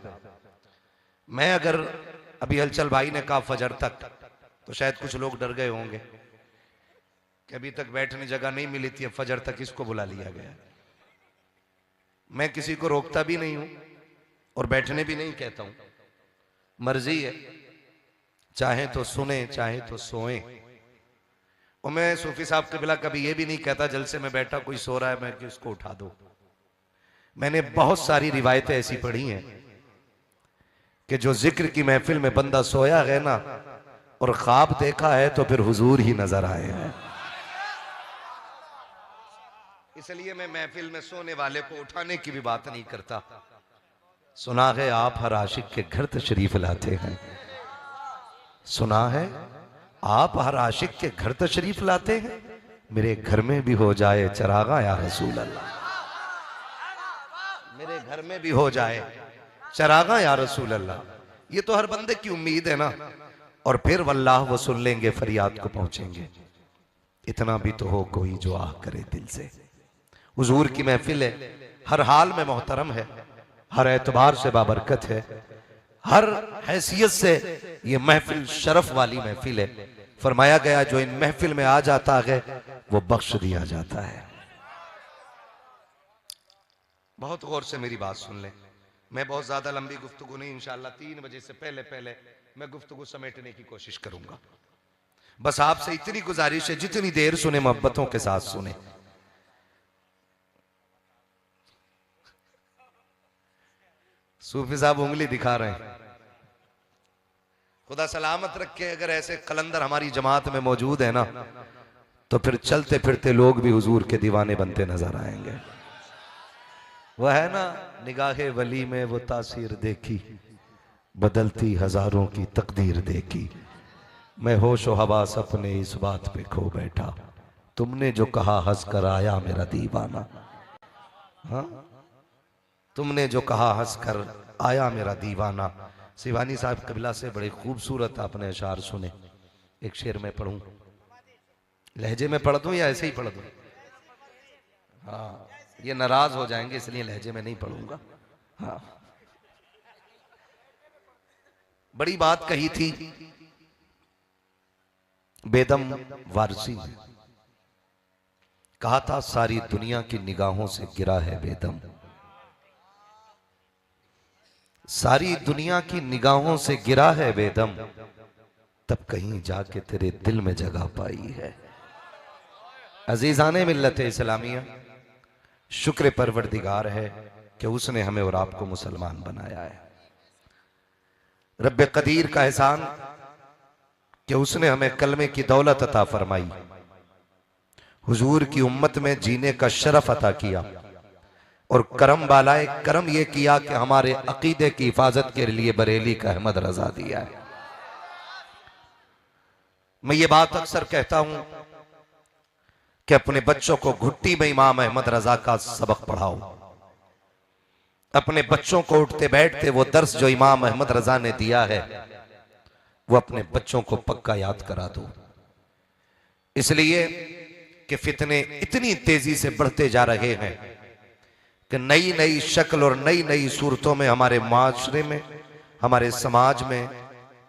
Speaker 3: मैं अगर अभी हलचल भाई ने कहा फजर तक, तो शायद कुछ लोग डर गए होंगे कि अभी तक बैठने जगह नहीं मिली थी, फजर तक इसको बुला लिया गया। मैं किसी को रोकता भी नहीं हूं और बैठने भी नहीं कहता हूं, मर्जी है, चाहे तो सुने चाहे तो सोए। और मैं सूफी साहब के बिला कभी ये भी नहीं कहता जलसे में बैठा कोई सो रहा है मैं कि उसको उठा दो। मैंने बहुत सारी रिवायतें ऐसी पढ़ी हैं कि जो जिक्र की महफिल में बंदा सोया है ना और ख्वाब देखा है तो फिर हुजूर ही नजर आए हैं। इसलिए मैं महफिल में सोने वाले को उठाने की भी बात नहीं करता। सुना है आप हर आशिक के घर तशरीफ लाते हैं, सुना है आप हर आशिक के घर तशरीफ लाते हैं, मेरे घर में भी हो जाए चरागा या रसूल अल्लाह, मेरे घर में भी हो जाए चरागा या रसूल अल्लाह। ये तो हर बंदे की उम्मीद है ना। और फिर वल्लाह वो सुन लेंगे, फरियाद को पहुंचेंगे। इतना भी तो हो कोई जो आह करे दिल से। हुजूर की महफिल है, हर हाल में मोहतरम है, हर एतबार से बाबरकत है, हर हैसियत से ये महफिल शरफ वाली महफिल है। फरमाया गया जो इन महफिल में आ जाता है वो बख्श दिया जाता है। बहुत गौर से मेरी बात सुन ले। मैं बहुत ज्यादा लंबी गुफ्तगू नहीं, इंशाअल्लाह 3 बजे से पहले पहले मैं गुफ्तगू समेटने की कोशिश करूंगा। बस आपसे इतनी गुजारिश है जितनी देर सुने मोहब्बतों के साथ सुने। सूफी साहब उंगली दिखा रहे हैं, खुदा सलामत रखे। अगर ऐसे कलंदर हमारी जमात में मौजूद है ना तो फिर चलते फिरते लोग भी हुजूर के दीवाने बनते नजर आएंगे। वह है ना निगाहे वली में वो तासीर देखी, बदलती हजारों की तकदीर देखी, मैं होशो हवास अपने इस बात पे खो बैठा, तुमने जो कहा हंस कर आया मेरा दीवाना। हाँ, तुमने जो कहा हंस कर आया मेरा दीवाना। सिवानी साहब कबिला से बड़े खूबसूरत आपने अशार सुने। एक शेर में पढ़ूं, लहजे में पढ़ दूं या ऐसे ही पढ़ दूं? हाँ, ये नाराज हो जाएंगे इसलिए लहजे में नहीं पढ़ूंगा। हाँ, बड़ी बात कही थी बेदम वारसी ने, कहा था सारी दुनिया की निगाहों से गिरा है बेदम, सारी दुनिया की निगाहों से गिरा है बेदम, तब कहीं जाके तेरे दिल में जगह पाई है। अजीजाने मिल्लत इस्लामिया, शुक्र परवरदिगार है कि उसने हमें और आपको मुसलमान बनाया है। रब्बे कदीर का एहसान कि उसने हमें कलमे की दौलत अता फरमाई, हुजूर की उम्मत में जीने का शरफ अता किया, और करम बालाए करम यह किया कि हमारे अकीदे की हिफाजत के लिए बरेली का अहमद रजा दिया है। मैं ये बात अक्सर कहता हूं कि अपने बच्चों को घुट्टी में इमाम अहमद रजा का सबक पढ़ाओ। अपने बच्चों को उठते बैठते वो दर्स जो इमाम अहमद रजा ने दिया है वो अपने बच्चों को पक्का याद करा दो। इसलिए कि फितने इतनी तेजी से बढ़ते जा रहे हैं कि नई नई शक्ल और नई नई सूरतों में हमारे माशरे में हमारे समाज में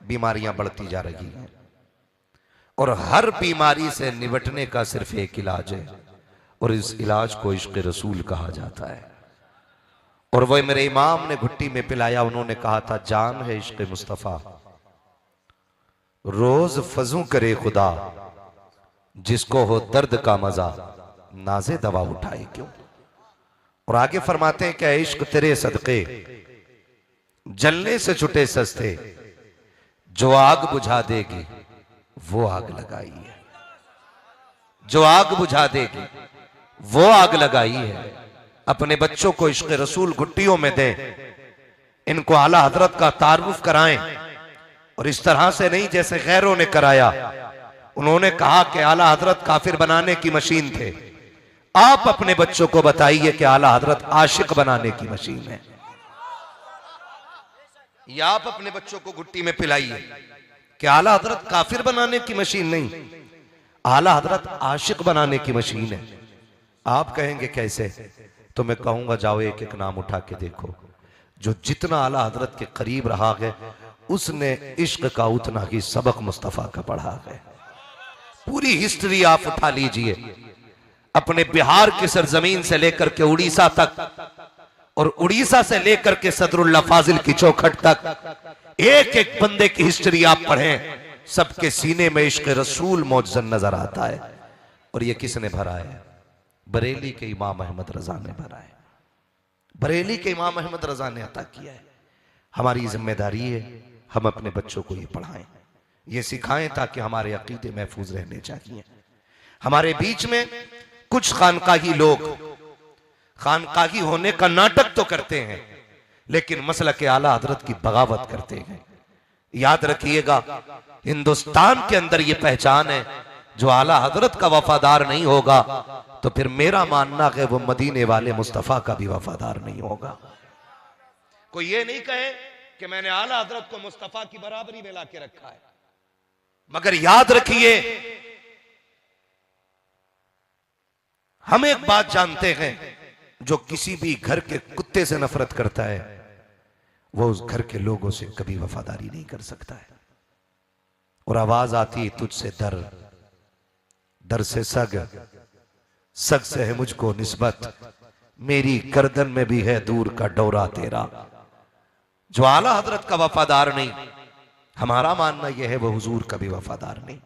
Speaker 3: बीमारियां बढ़ती जा रही हैं और हर बीमारी से निपटने का सिर्फ एक इलाज है और इस इलाज को इश्क रसूल कहा जाता है। और वह मेरे इमाम ने घुट्टी में पिलाया, उन्होंने कहा था जान है इश्क मुस्तफा, रोज फजू करे खुदा, जिसको हो दर्द का मजा नाजे दवा उठाए क्यों। और आगे फरमाते हैं क्या इश्क तेरे सदके जलने से छुटे सस्ते, जो आग बुझा देगी वो आग लगाई है, जो आग बुझा देगी वो आग लगाई है। अपने बच्चों को इश्क रसूल घुट्टियों में दें, इनको आला हजरत का तारुफ कराएं और इस तरह से नहीं जैसे गैरों ने कराया। उन्होंने कहा कि आला हजरत काफिर बनाने की मशीन थे, आप अपने बच्चों को बताइए कि आला हजरत आशिक बनाने की मशीन है। या आप अपने बच्चों को घुट्टी में पिलाइए कि आला हजरत काफिर बनाने की मशीन नहीं, आला हजरत आशिक बनाने की मशीन है। आप कहेंगे कैसे, तो मैं कहूंगा जाओ एक एक नाम उठा के देखो, जो जितना आला हजरत के करीब रहा है उसने इश्क का उतना ही सबक मुस्तफा का पढ़ा है। पूरी हिस्ट्री आप उठा लीजिए, अपने बिहार की सरजमीन से लेकर के उड़ीसा तक और उड़ीसा से लेकर के सदरुल्लाह फाजिल की चौखट तक एक एक बंदे की हिस्ट्री आप पढ़ें, सबके सीने में इश्क रसूल मौजूद नजर आता है। और ये किसने भरा है? बरेली के इमाम अहमद रजा ने भरा है, बरेली के इमाम अहमद रजा ने अता किया है। हमारी जिम्मेदारी है हम अपने बच्चों को ये पढ़ाएं, ये सिखाएं ताकि हमारे अकीदे महफूज रहने चाहिए। हमारे बीच में कुछ खानकाही लोग खानकाही होने का नाटक तो करते हैं लेकिन मसलक के आला हजरत की बगावत करते हैं। याद रखिएगा, हिंदुस्तान के अंदर ये पहचान है, जो आला हजरत का वफादार नहीं होगा तो फिर मेरा मानना है वो मदीने वाले मुस्तफा का भी वफादार नहीं होगा। कोई ये नहीं कहे कि मैंने आला हजरत को मुस्तफा की बराबरी में लाके रखा है, मगर याद रखिए हम एक बात जानते हैं, जो किसी भी घर के कुत्ते से नफरत करता है वो उस घर के लोगों से कभी वफादारी नहीं कर सकता है। और आवाज आती तुझसे दर, दर से सग, सग से है मुझको निस्बत, मेरी गर्दन में भी है दूर का डोरा तेरा। जो आला हजरत का वफादार नहीं, हमारा मानना यह है वो हुजूर का भी वफादार नहीं।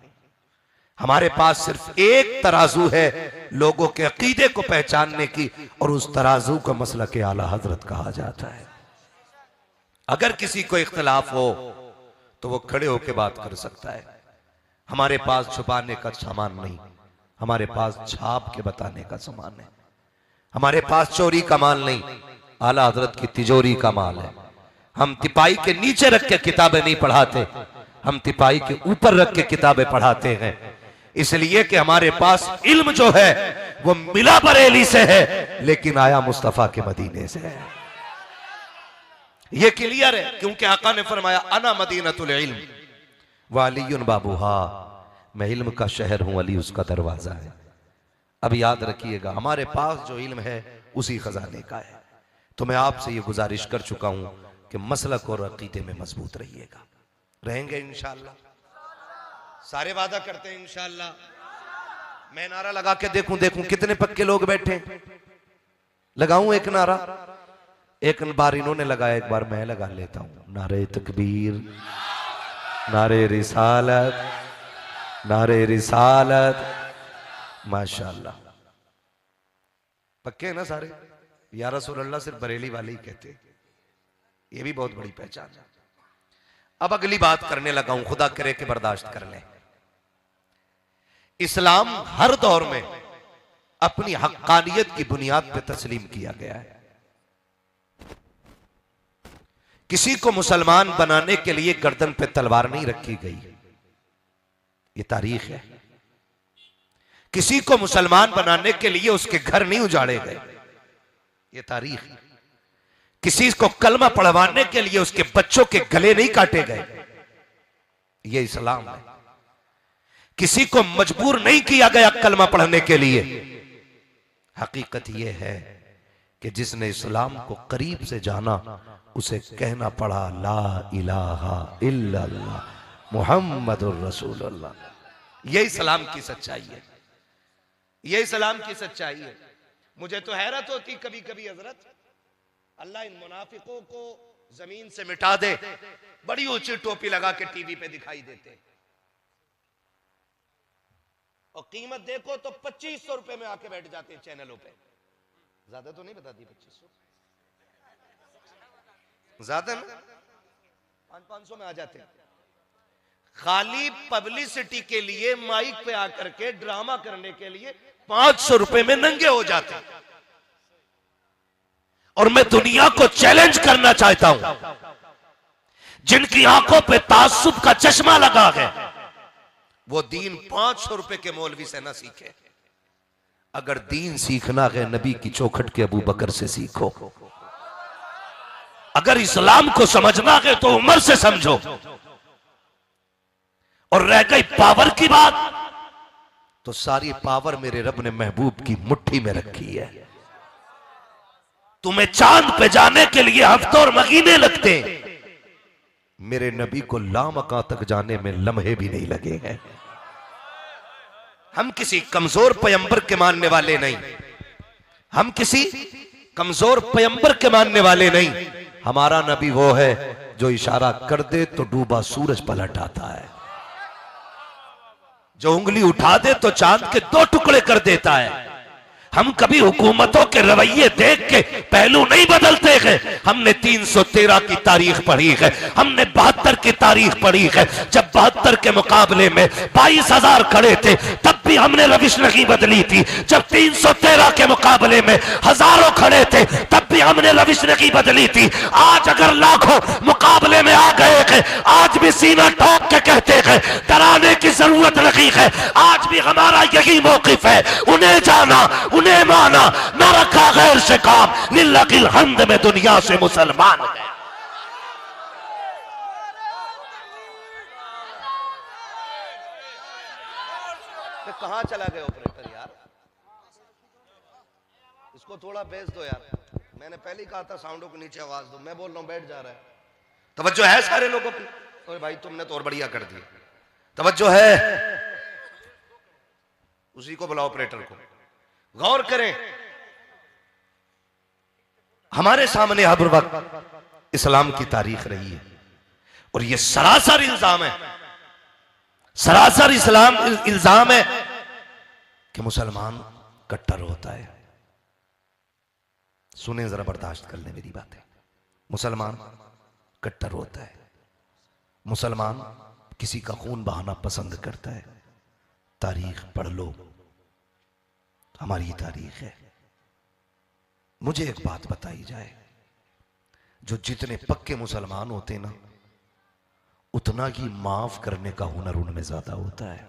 Speaker 3: हमारे पास सिर्फ एक तराजू है लोगों के अकीदे को पहचानने की, और उस तराजू का मसला के आला हजरत कहा जाता है। अगर किसी को इख्तिलाफ हो तो वो खड़े होकर बात कर सकता है। हमारे पास छुपाने का सामान नहीं, हमारे पास छाप के बताने का सामान है। हमारे पास चोरी का माल नहीं, आला हजरत की तिजोरी का माल है। हम तिपाही के नीचे रख के किताबें नहीं पढ़ाते, हम तिपाही के ऊपर रख के किताबें पढ़ाते हैं, इसलिए कि हमारे पास इल्म जो है वो मिला बरेली से है लेकिन आया मुस्तफा के मदीने से है। ये क्लियर है, क्योंकि आका ने फरमाया अना मदीनतुल इल्म व अलीयुन बाबूहा, मैं इल्म का शहर हूं, अली उसका दरवाजा है। अब याद रखिएगा, हमारे पास जो इल्म है उसी खजाने का है। तो मैं आपसे ये गुजारिश कर चुका हूं कि मसलक और अकीदे में मजबूत रहिएगा। रहेंगे इंशाअल्लाह, सारे वादा करते हैं इंशाअल्लाह। मैं नारा लगा के देखूं कितने पक्के लोग बैठे। लगाऊं एक नारा? एक बार इन्होंने लगाया, एक बार मैं लगा लेता हूं। नारे तकबीर, नारे रिसालत, नारे रिसालत। माशाअल्लाह, पक्के हैं ना सारे? या रसूल अल्लाह सिर्फ बरेली वाले ही कहते हैं, ये भी बहुत बड़ी पहचान है। अब अगली बात करने लगा हूं, खुदा करे कि बर्दाश्त कर ले। इस्लाम हर दौर में अपनी हक्कानियत की बुनियाद पर तस्लीम किया गया है। किसी को मुसलमान बनाने के लिए गर्दन पे तलवार नहीं रखी गई, ये तारीख है। किसी को मुसलमान बनाने के लिए उसके घर नहीं उजाड़े गए, ये तारीख है। किसी को कलमा पढ़वाने के लिए उसके बच्चों के गले नहीं काटे गए, ये इस्लाम है। किसी को मजबूर नहीं किया गया कलमा पढ़ने के लिए। हकीकत यह है
Speaker 1: कि जिसने इस्लाम को करीब से जाना उसे कहना पड़ा ला इलाहा इल्लल्लाह मुहम्मदुर रसूलुल्लाह। यही इस्लाम की सच्चाई है, यही इस्लाम की सच्चाई है। मुझे तो हैरत होती कभी कभी हजरत, अल्लाह इन मुनाफिकों को जमीन से मिटा दे, बड़ी ऊंची टोपी लगा के टीवी पे दिखाई देते और कीमत देखो तो 2500 रुपए में आके बैठ जाते हैं चैनलों पे। ज्यादा तो नहीं बताती 2500, ज्यादा ना 500 में आ जाते हैं। खाली पब्लिसिटी के लिए माइक पे आकर के ड्रामा करने के लिए 500 रुपए में नंगे हो जाते हैं। और मैं दुनिया को चैलेंज करना चाहता हूं, जिनकी आंखों पे तासुब का चश्मा लगा है वो दीन 500 रुपए के मौलवी से ना सीखे। अगर दीन सीखना है नबी की चौखट के अबू बकर से सीखो। अगर इस्लाम को समझना है तो उमर से समझो। और रह गई पावर की बात, तो सारी पावर मेरे रब ने महबूब की मुट्ठी में रखी है। तुम्हें चांद पे जाने के लिए हफ्तों और महीने लगते, मेरे नबी को लामका तक जाने में लम्हे भी नहीं लगे हैं। हम किसी कमजोर पैगंबर के मानने वाले नहीं, हम किसी कमजोर पैगंबर के मानने वाले नहीं। हमारा नबी वो है जो इशारा कर दे तो डूबा सूरज पलट आता है, जो उंगली उठा दे तो चांद के 2 टुकड़े कर देता है। हम कभी हुकूमतों के रवैये देख के पहलू नहीं बदलते हैं। हमने 313 की तारीख पढ़ी है, हमने 72 की तारीख पढ़ी है। जब 72 के मुकाबले में 22,000 खड़े थे तब भी हमने रविश नहीं बदली थी। जब 313 के मुकाबले में हजारों खड़े थे तब भी हमने रविश नहीं बदली थी। आज अगर लाखों मुकाबले में आ गए हैं, आज भी सीना ठोक के कहते हैं डराने की जरूरत नहीं है। आज भी हमारा यही मौकिफ है, उन्हें जाना उन्हें माना, न रखा गैर से काम, लिल्लाहिल हम्द में दुनिया से मुसलमान है। कहां चला गया ऑपरेटर यार, इसको थोड़ा बेस दो यार। मैंने पहले ही कहा था साउंडों को नीचे आवाज दो, मैं बोल रहा हूं बैठ जा रहा है। तवज्जो है सारे लोगों की? और भाई तुमने तो और बढ़िया कर दिया, तवज्जो है। उसी को बुलाओ ऑपरेटर को, गौर करें। हमारे सामने हर वक्त इस्लाम की तारीख रही है और यह सरासर इल्जाम है, सरासर इस्लाम इल्जाम है कि मुसलमान कट्टर होता है। सुने जरा, बर्दाश्त कर ले मेरी बातें। मुसलमान कट्टर होता है, मुसलमान किसी का खून बहाना पसंद करता है। तारीख पढ़ लो, हमारी तारीख है। मुझे एक बात बताई जाए, जो जितने पक्के मुसलमान होते ना उतना ही माफ करने का हुनर उनमें ज्यादा होता है।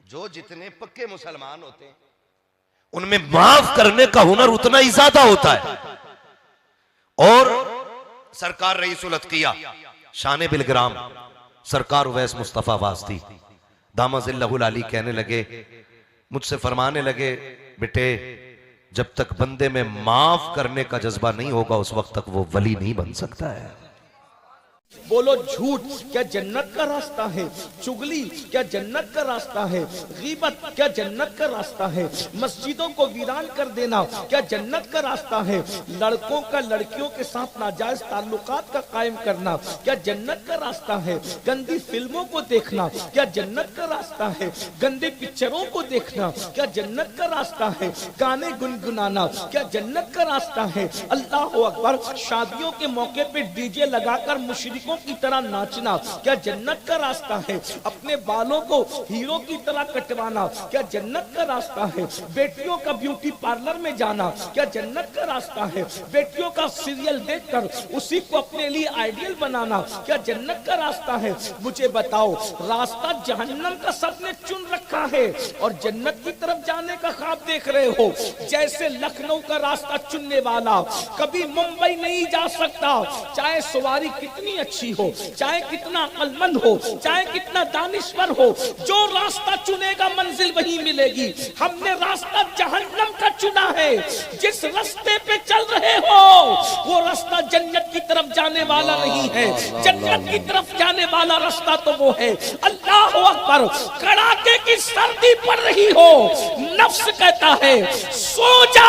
Speaker 1: जो जितने पक्के मुसलमान होते हैं उनमें माफ करने का हुनर उतना ही ज्यादा होता है। और सरकार रईसुल अत्किया शान बिलग्राम सरकार उवैस मुस्तफा वास्ती दामजिल्लहुल अली कहने लगे, मुझसे फरमाने लगे, बेटे जब तक बंदे में माफ करने का जज्बा नहीं होगा उस वक्त तक वो वली नहीं बन सकता है।
Speaker 5: बोलो झूठ क्या जन्नत का रास्ता है? चुगली क्या जन्नत का रास्ता है? गीबत क्या जन्नत का रास्ता है? मस्जिदों को वीरान कर देना क्या जन्नत का रास्ता है? लड़कों का लड़कियों के साथ नाजायज ताल्लुकात का कायम करना क्या जन्नत का रास्ता है? गंदी फिल्मों को देखना क्या जन्नत का रास्ता है? गंदे पिक्चरों को देखना क्या जन्नत का रास्ता है? गाने गुनगुनाना क्या जन्नत का रास्ता है? अल्लाह अकबर। शादियों के मौके पे डीजे लगाकर मुशरिकों की तरह नाचना क्या जन्नत का रास्ता है? अपने बालों को हीरो की तरह कटवाना क्या जन्नत का रास्ता है? बेटियों का ब्यूटी पार्लर में जाना क्या जन्नत का रास्ता है? बेटियों का सीरियल देखकर उसी को अपने लिए आइडियल बनाना क्या जन्नत का रास्ता है? मुझे बताओ, रास्ता जहन्नम का सबने चुन रखा है और जन्नत की तरफ जाने का ख्वाब देख रहे हो। जैसे लखनऊ का रास्ता चुनने वाला कभी मुंबई नहीं जा सकता, चाहे सवारी कितनी अच्छी हो, चाहे कितना अक्लमंद हो, चाहे कितना दानिश्वर हो, जो रास्ता चुनेगा मंजिल वही मिलेगी। हमने रास्ता जहन्नम का चुना है। जिस रास्ते पे चल रहे हो वो रास्ता जन्नत की तरफ जाने वाला नहीं है। जन्नत की तरफ जाने वाला रास्ता तो वो है। अल्लाह अकबर। कड़ाके की सर्दी पड़ रही हो, नफ्स कहता है सो जा,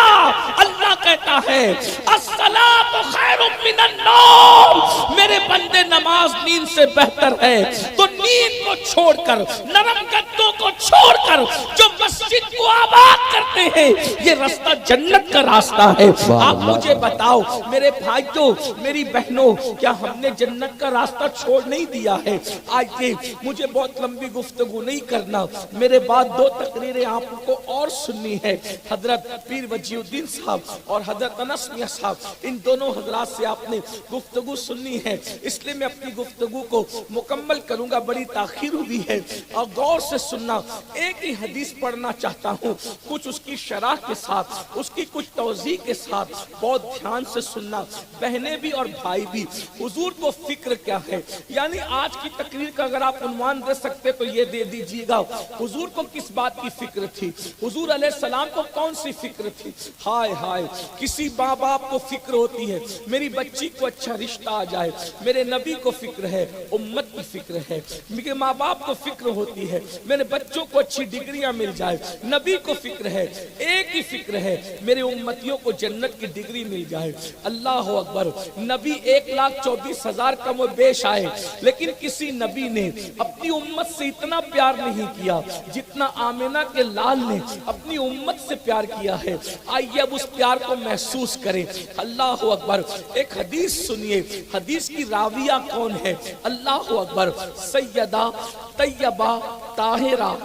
Speaker 5: अल्लाह कहता है अस्सलातु खैरुम मिनन नौम। मेरे बंदे नमाज नींद से बेहतर है। तो नींद को छोड़कर, नरम गद्दों को छोड़कर जो मस्जिद को आबाद करते हैं, ये रास्ता जन्नत का रास्ता है। आप मुझे बताओ मेरे भाइयों, मेरी बहनों, क्या हमने जन्नत का रास्ता छोड़ नहीं दिया है? आइए, मुझे बहुत लंबी गुफ्तगू नहीं करना, मेरे बाद दो तकरीरें आपको और सुननी है। हजरत पीर वजीउद्दीन साहब और हजरत अनस मियां साहब, इन दोनों हजरात से आपने गुफ्तगू सुननी है, इसलिए मैं अपनी गुफ्तगू को मुकम्मल करूंगा। बड़ी ताखीर हुई है और गौर से सुनना। एक ही हदीस पढ़ना चाहता हूँ, कुछ उसकी शरह के साथ, उसकी कुछ तौज़ीह के साथ, बहुत ध्यान से सुनना, बहनें भी और भाई भी। हुजूर को फिक्र क्या है, यानी आज की तकरीर का अगर आप उन्वान दे सकते तो ये दे दीजिएगा, हुजूर को किस बात की फिक्र थी, हुजूर अलैहिस्सलाम को कौन सी फिक्र थी। हाय हाय, किसी माँ बाप को फिक्र होती है मेरी बच्ची को अच्छा रिश्ता आ जाए, मेरे नबी को फिक्र है, उम्मत की फिक्र है। मेरे माँ बाप को फिक्र होती है मेरे बच्चों को अच्छी डिग्रियां मिल जाए, नबी को फिक्र है, एक ही फिक्र है मेरे उम्मतियों को जन्नत की डिग्री मिल जाए। अल्लाह अकबर। नबी 1,24,000 कम बेश आए, लेकिन किसी नबी ने अपनी उम्मत से इतना प्यार नहीं किया जितना आमिना के लाल ने अपनी उम्मत से प्यार किया है। आइए अब उस प्यार को महसूस करें। अल्लाह अकबर। एक हदीस सुनिए, हदीस की राविया कौन है? अल्लाह अकबर। सैयदा तैयबा ताहिरा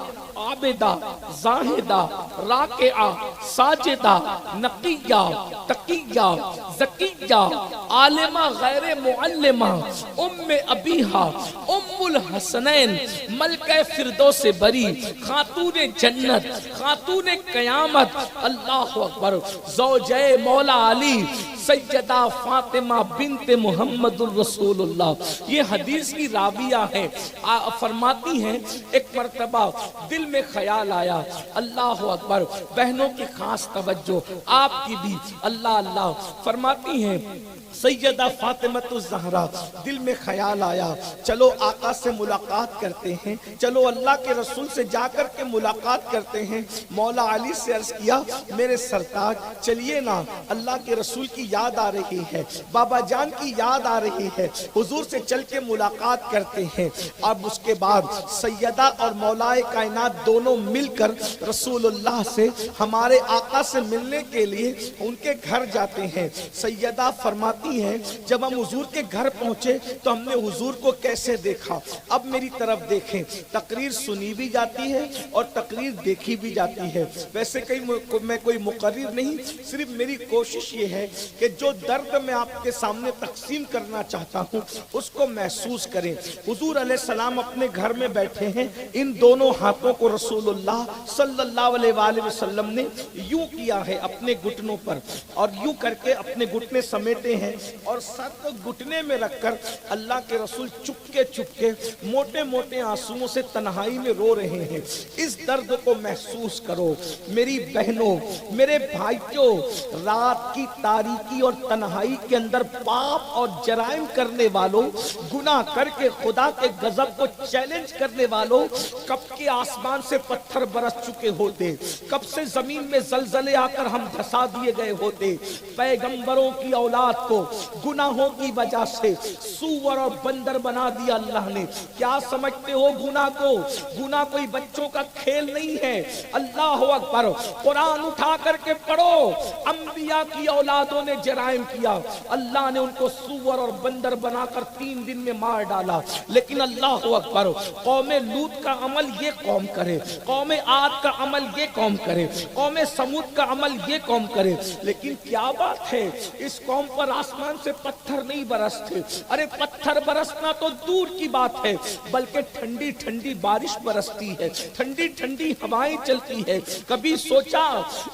Speaker 5: आबिदा जाहिदा राकिआ साजिदा नकिया तकिया ज़किया आलिमा गैर मुअल्लिमा उम्मे अबीहा उम्मुल हसनैन मलके फिरदौस बरी खातूने जन्नत खातूने क़यामत। अल्लाह अकबर। ज़ौजे मौला अली सैयदा फातिमा बिन्ते मुहम्मदुर रसूलुल्लाह। ये हदीस की राविया है। फरमाती हैं एक मर्तबा दिल में ख्याल आया, अल्लाह अकबर, बहनों की खास तवज्जो, आपकी भी, अल्लाह अल्लाह। फरमाती हैं सैयदा फातिमतुज़ ज़हरा, दिल में ख्याल आया चलो आका से मुलाकात करते हैं, चलो अल्लाह के रसूल से जाकर के मुलाकात करते हैं। मौला अली से अर्ज किया मेरे सरताज चलिए ना, अल्लाह के रसूल की याद आ रही है, बाबा जान की याद आ रही है, हुजूर से चल के मुलाकात करते हैं। अब उसके बाद सैयदा और मौलाए कायनात दोनों मिलकर रसूलुल्लाह से, हमारे आका से मिलने के लिए उनके घर जाते हैं। सैयदा फरमाती है जब हम हुजूर के घर पहुंचे तो हमने हुजूर को कैसे देखा। अब मेरी तरफ देखें, तकरीर सुनी भी जाती है और तकरीर देखी भी जाती है। वैसे कहीं मैं कोई मुकर्रिर नहीं, सिर्फ मेरी कोशिश ये है कि जो दर्द मैं आपके सामने तकसीम करना चाहता हूँ उसको महसूस करें। हुजूर अलैहिस्सलाम अपने घर में बैठे हैं, इन दोनों हाथों को रसूलुल्लाह सल्लल्लाहु अलैहि वसल्लम ने यूं किया है अपने घुटनों पर, और यूं करके अपने घुटने समेटे हैं और सर को घुटने में रखकर अल्लाह के रसूल चुपके चुपके मोटे मोटे आंसुओं से तन्हाई में रो रहे हैं। इस दर्द को महसूस करो मेरी बहनों, मेरे भाइयों। रात की तारीकी और तन्हाई के अंदर पाप और जराइम करने वालों, गुनाह करके खुदा के गजब को चैलेंज करने वालों, कब के आसमान से पत्थर बरस चुके होते, कब से जमीन में जलजले आकर हम धसा दिए गए होते। पैगंबरों की औलाद को गुनाहों की वजह से सूअर और बंदर बना दिया अल्लाह ने। क्या समझते हो गुनाह को? गुनाह कोई बच्चों का खेल नहीं है। अल्लाह अकबर। कुरान उठा करके पढ़ो, अंबिया की औलादों ने जराइम किया, अल्लाह ने उनको सूअर और बंदर बनाकर 3 दिन में मार डाला। लेकिन अल्लाह अकबर, कौमे लूत का अमल ये कौम करे, कौमे आद का अमल ये कौम करे, कौमे समूद का अमल ये कौम करे। लेकिन क्या बात है, इस कौम पर आसमान से पत्थर नहीं बरसते। अरे पत्थर बरसना तो दूर की बात है, बल्कि ठंडी ठंडी बारिश बरसती है, ठंडी ठंडी हवाएं चलती है। कभी सोचा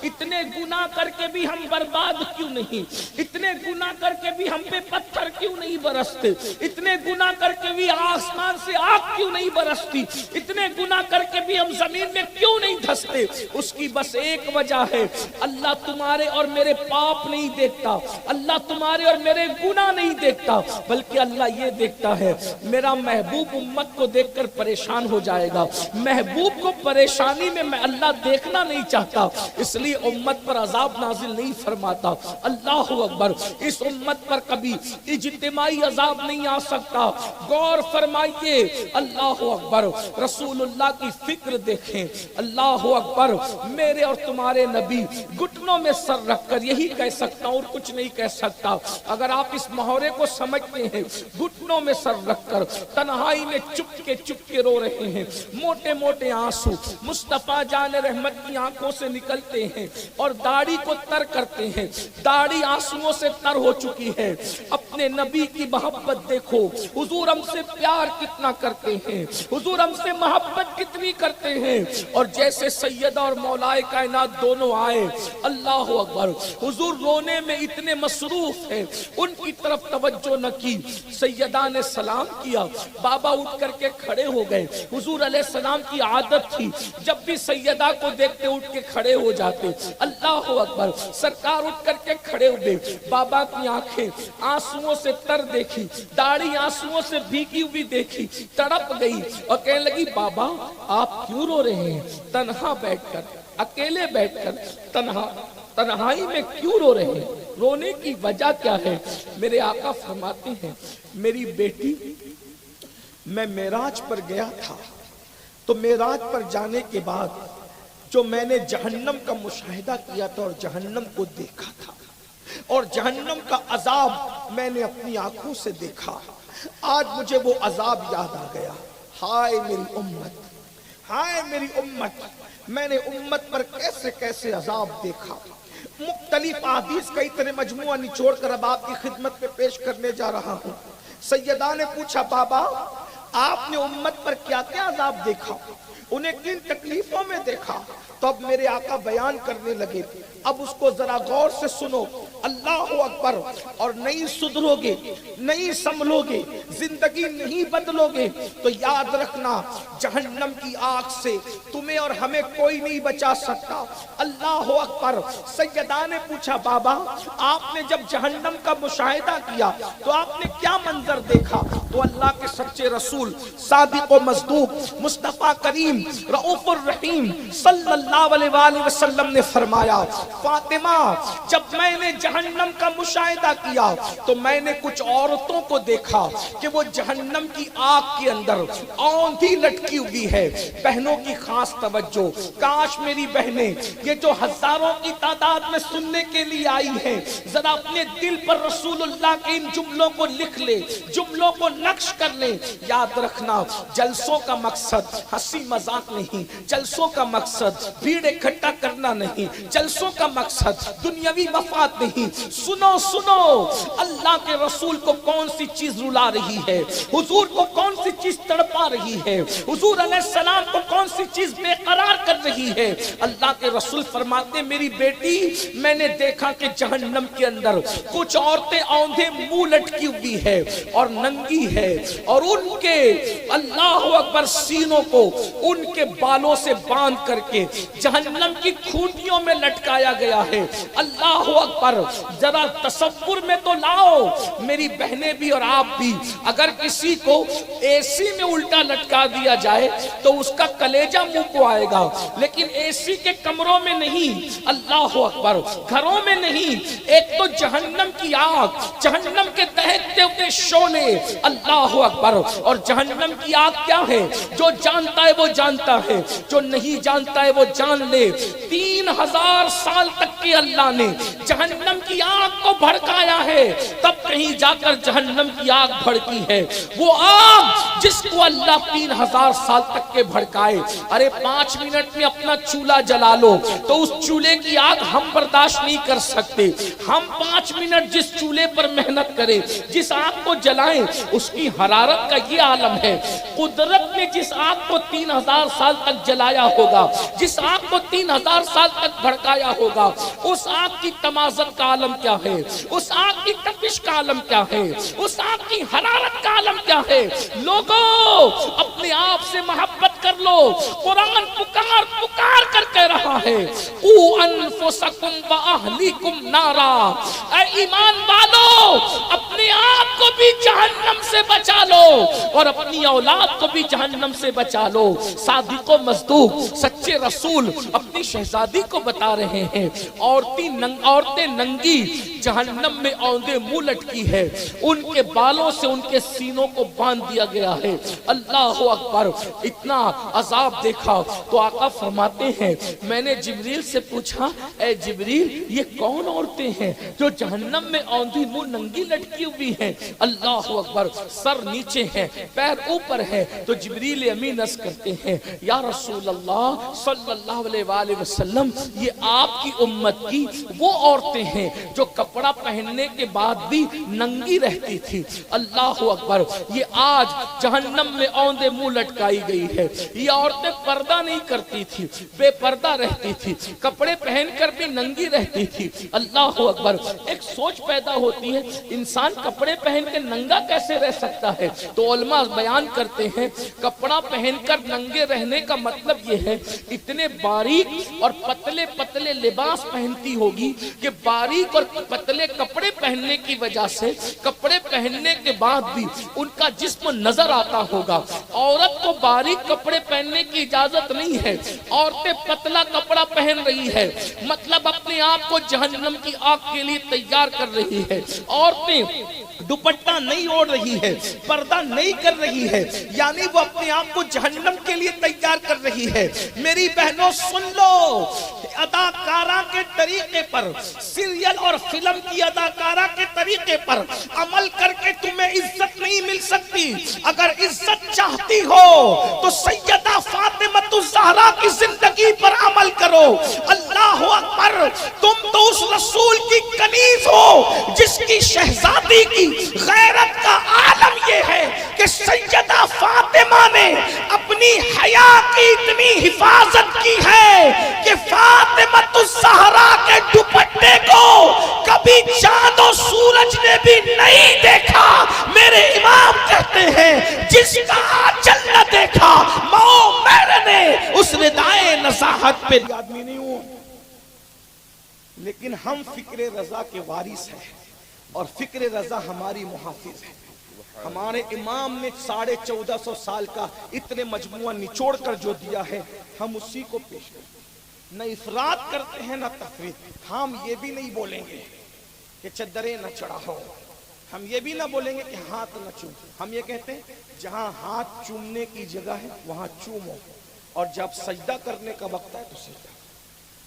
Speaker 5: इतने गुनाह करके भी हम बर्बाद क्यों नहीं, इतने गुनाह करके भी हम पे पत्थर क्यों नहीं बरसते, इतने गुनाह करके भी आसमान से आग क्यों नहीं बरसती, इतने गुनाह करके भी हम जमीन में क्यों नहीं धंसते? उसकी बस एक वजह है, अल्लाह तुम्हारे और मेरे पाप नहीं देखता, अल्लाह तुम्हारे और मेरे गुनाह नहीं देखता, बल्कि अल्लाह ये देखता है मेरा महबूब उम्मत को देखकर परेशान हो जाएगा। महबूब को परेशानी में मैं अल्लाह देखना नहीं चाहता, इसलिए उम्मत पर अजाब नाजिल नहीं फरमाता। अल्लाह अकबर, इस उम्मत पर कभी इज्तिमाई अजाब नहीं आ सकता। गौर फरमाइए, अल्लाह अकबर, रसूलुल्लाह की फिक्र देखें। अल्लाह अकबर, मेरे और तुम्हारे नबी घुटनों में सर रखकर यही कह सकता हूं और कुछ नहीं कह सकता। अगर आप इस मुहावरे को समझते हैं, घुटनों में सर रखकर तन्हाई में चुपके रो रहे हैं, मोटे मोटे आंसू मुस्तफा जान रहमत की आंखों से निकलते हैं और दाढ़ी को तर करते हैं। दाढ़ी आंसुओं से तर हो चुकी है। अपने नबी की मोहब्बत देखो, हुजूर हमसे प्यार कितना करते हैं, हुजूर हमसे मोहब्बत कितनी करते हैं। और जैसे सैयदा और मौलाए कायनात दोनों आए, अल्लाह अकबर, हुजूर रोने में इतने मसरूफ हैं, उनकी तरफ तवज्जो न की। सैयदा ने सलाम किया, बाबा उठ करके खड़े हो गए। हुजूर अलैहिस्सलाम की आदत थी, जब भी सैयदा को देखते उठ के खड़े हो जाते। अल्लाह अकबर, सरकार उठ करके खड़े हुए। बाबा की आंखें आंसुओं से तर देखी, दाढ़ी आंसुओं से भीगी हुई देखी, तड़प गई और कहने लगी, बाबा आप क्यों रो रहे हैं? तन्हा बैठकर, अकेले बैठकर तन्हाई में क्यों रो रहे हैं? रोने की वजह क्या है? मेरे आका फरमाते हैं, मेरी बेटी, मैं मेराज पर गया था, तो मेराज पर जाने के बाद जो मैंने जहन्नम का मुशाहिदा किया था और जहन्नम को देखा था और जहन्नम का अजाब मैंने अपनी आंखों से देखा, आज मुझे वो अजाब याद आ गया। हाय मेरी उम्मत, हाय मेरी उम्मत, मैंने उम्मत पर कैसे कैसे अजाब देखा। मुख्तलिफ अहादीस का इतने मजमुआ निचोड़ कर अब आपकी खिदमत में पेश करने जा रहा हूँ। सैयदा ने पूछा, बाबा आपने उम्मत पर क्या क्या अजाब देखा, उन्हें किन तकलीफों में देखा? तो अब मेरे आका बयान करने लगे, अब उसको जरा गौर से सुनो। अल्लाह अकबर, और नहीं सुधरोगे, नहीं संभलोगे, जिंदगी नहीं बदलोगे तो याद रखना, जहन्नम की आग से तुम्हें और हमें कोई नहीं बचा सकता। अल्लाह अकबर। सैयदा ने पूछा, बाबा आपने जब जहन्नम का मुशाहिदा किया तो आपने क्या मंजर देखा? तो अल्लाह के सच्चे रसूल सादिक व मस्दूक मुस्तफा करीम रऊफुर रहीम सल्लल्लाहु अलैहि वसल्लम ने फरमाया, फातिमा जब मैंने जहन्नम का मुशाहिदा किया तो मैंने कुछ औरतों को देखा कि वो जहन्नम की आग के अंदर औंधी लटकी हुई है। बहनों की खास तवज्जो, काश मेरी बहनें ये जो हजारों की तादाद में सुनने के लिए आई हैं, जरा अपने दिल पर रसूलुल्लाह के इन जुमलों को लिख ले, जुमलों को नक्श कर ले। याद रखना, जलसों का मकसद हंसी मजाक नहीं, जलसों का मकसद भीड़ इकट्ठा करना नहीं, जलसों का मकसद दुनियावी मफाद नहीं। सुनो सुनो, अल्लाह के रसूल को कौन सी चीज रुला रही है, हुजूर को कौन सी चीज तड़पा रही है, हुजूर अलैहिस्सलाम को कौन सी चीज बेकरार कर रही है। अल्लाह के रसूल फरमाते, मेरी बेटी मैंने देखा कि जहन्नम के अंदर कुछ औरतें औंधे मुंह लटकी हुई है और नंगी है और उनके अल्लाह अकबर सीनों को उनके बालों से बांध करके जहन्नम की खूंटियों में लटकाया गया है। अल्लाह अकबर। जरा तसव्वुर में तो लाओ, मेरी बहनें भी और आप भी, अगर किसी को एसी में उल्टा लटका दिया जाए तो उसका कलेजा मुंह को आएगा, लेकिन एसी के कमरों में नहीं, अल्लाह अकबर, घरों में नहीं। एक तो जहन्नम की आग, जहन्नम के दहकते हुए शोले, अल्लाह अकबर। और जहन्नम की आग क्या है? जो जानता है वो जानता है, जो नहीं जानता है वो जान ले। 3000 साल तक के अल्लाह ने जहन्नम जहन्नम की आग को भड़काया है, तब कहीं जाकर जहन्नम की आग भड़की है। वो आग जिसको अल्लाह 3000 साल तक के भड़काए। अरे 5 मिनट में अपना चूल्हा जला लो तो उस चूल्हे की आग हम बर्दाश्त नहीं कर सकते। हम 5 मिनट जिस चूल्हे पर मेहनत करें, जिस आग को जलाएं, उसकी हरारत का ये आलम है। कुदरत ने जिस आग को 3000 साल तक जलाया होगा, जिस आग को 3000 साल तक भड़काया होगा, उस आग की तमाज़त का आलम क्या है, उस आग की तपिश का आलम क्या है, उस आग की हरारत का आलम क्या है। लोगों, अपने आप से मोहब्बत कर लो। कुरान पुकार पुकार कर कह रहा है, ऊ अनफुसकुम व अहलीकुम नारा। ऐ ईमान वालों, अपने आप को भी जहन्नम से बचा लो और अपनी औलाद को भी जहन्नम से बचा लो। सादिको मज़दूक सच्चे रसूल अपनी शहजादी को बता रहे हैं, औरतें नंगी जहन्नम में औंधे मुंह लटकी है, उनके बालों से उनके सीनों को बांध दिया गया है। अल्लाह अकबर। इतना अजाब देखा तो आका फरमाते हैं, मैंने जिब्रील से पूछा, ए जिब्रील, ये कौन औरतें हैं जो जहन्नम में औंधी मुंह नंगी लटकी हुई हैं? अल्लाह अकबर। सर नीचे है, पैर ऊपर है। तो जिब्रील अमीन अर्ज़ करते हैं, या रसूल अल्लाह सल्लल्लाहु अलैहि वसल्लम, ये आपकी उम्मत की वो औरतें हैं जो कपड़ा पहनने के बाद भी नंगी रहती थी। अल्लाह अकबर। ये आज जहन्नम में औंधे मुंह लटकाई गई है। ये औरतें पर्दा नहीं करती थी, बेपर्दा रहती थी, कपड़े पहनकर भी नंगी रहती थी। अल्लाह अकबर। एक सोच पैदा होती है, इंसान कपड़े पहन के नंगा कैसे रह सकता है? तो उलमा बयान करते हैं, कपड़ा पहनकर नंगे रहने का मतलब ये है, इतने बारीक और पतले पतले लिबास पहनती होगी कि बारीक और पतले कपड़े पहनने की वजह से कपड़े पहनने के बाद भी उनका जिस्म नजर आता होगा। औरत को बारीक कपड़े पहनने की इजाजत नहीं है, औरतें पतला कपड़ा पहन रही है, मतलब अपने आप को जहन्नम की आग के लिए तैयार कर रही है। औरतें दुपट्टा नहीं ओढ़ रही है, पर्दा नहीं कर रही है, यानी वो अपने आप को जहन्नम के लिए तैयार कर रही है। मेरी बहनों सुन लो, अदाकारा के तरीके पर, सीरियल और फिल्म की अदाकारा के तरीके पर अमल करके तुम्हें इज्जत नहीं मिल सकती। अगर इज्जत चाहती हो तो सैयदा फातिमतुज़ ज़हरा की जिंदगी पर अमल करो। अल्लाह अकबर। तुम तो उस रसूल की कनीज हो जिसकी शहजादी की गैरत का आलम यह है कि सैयदा फातिमा ने अपनी हया की इतनी हिफाजत की है कि फातिमतुज़ ज़हरा के दुपट्टे को कभी चांद और सूरज ने भी नहीं देखा। मेरे इमाम कहते हैं, जिसका आंचल न देखा मौ मैंने उस रिदाए नज़ाहत पे आदमी नहीं हूं, लेकिन हम फिक्रे रजा के वारिस हैं और फिक्रे रजा हमारी मुहाफिज है। हमारे इमाम ने 1450 साल का इतने मजमुआ निचोड़ कर जो दिया है, हम उसी को पेश करते हैं। न इफरात करते हैं न तफरीत। हम ये भी नहीं बोलेंगे कि चद्दरें न चढ़ाओ, हम ये भी ना बोलेंगे कि हाथ न चूमो। हम ये कहते हैं जहां हाथ चूमने की जगह है वहां चूमो, और जब सजदा करने का वक्त है तो सजदा।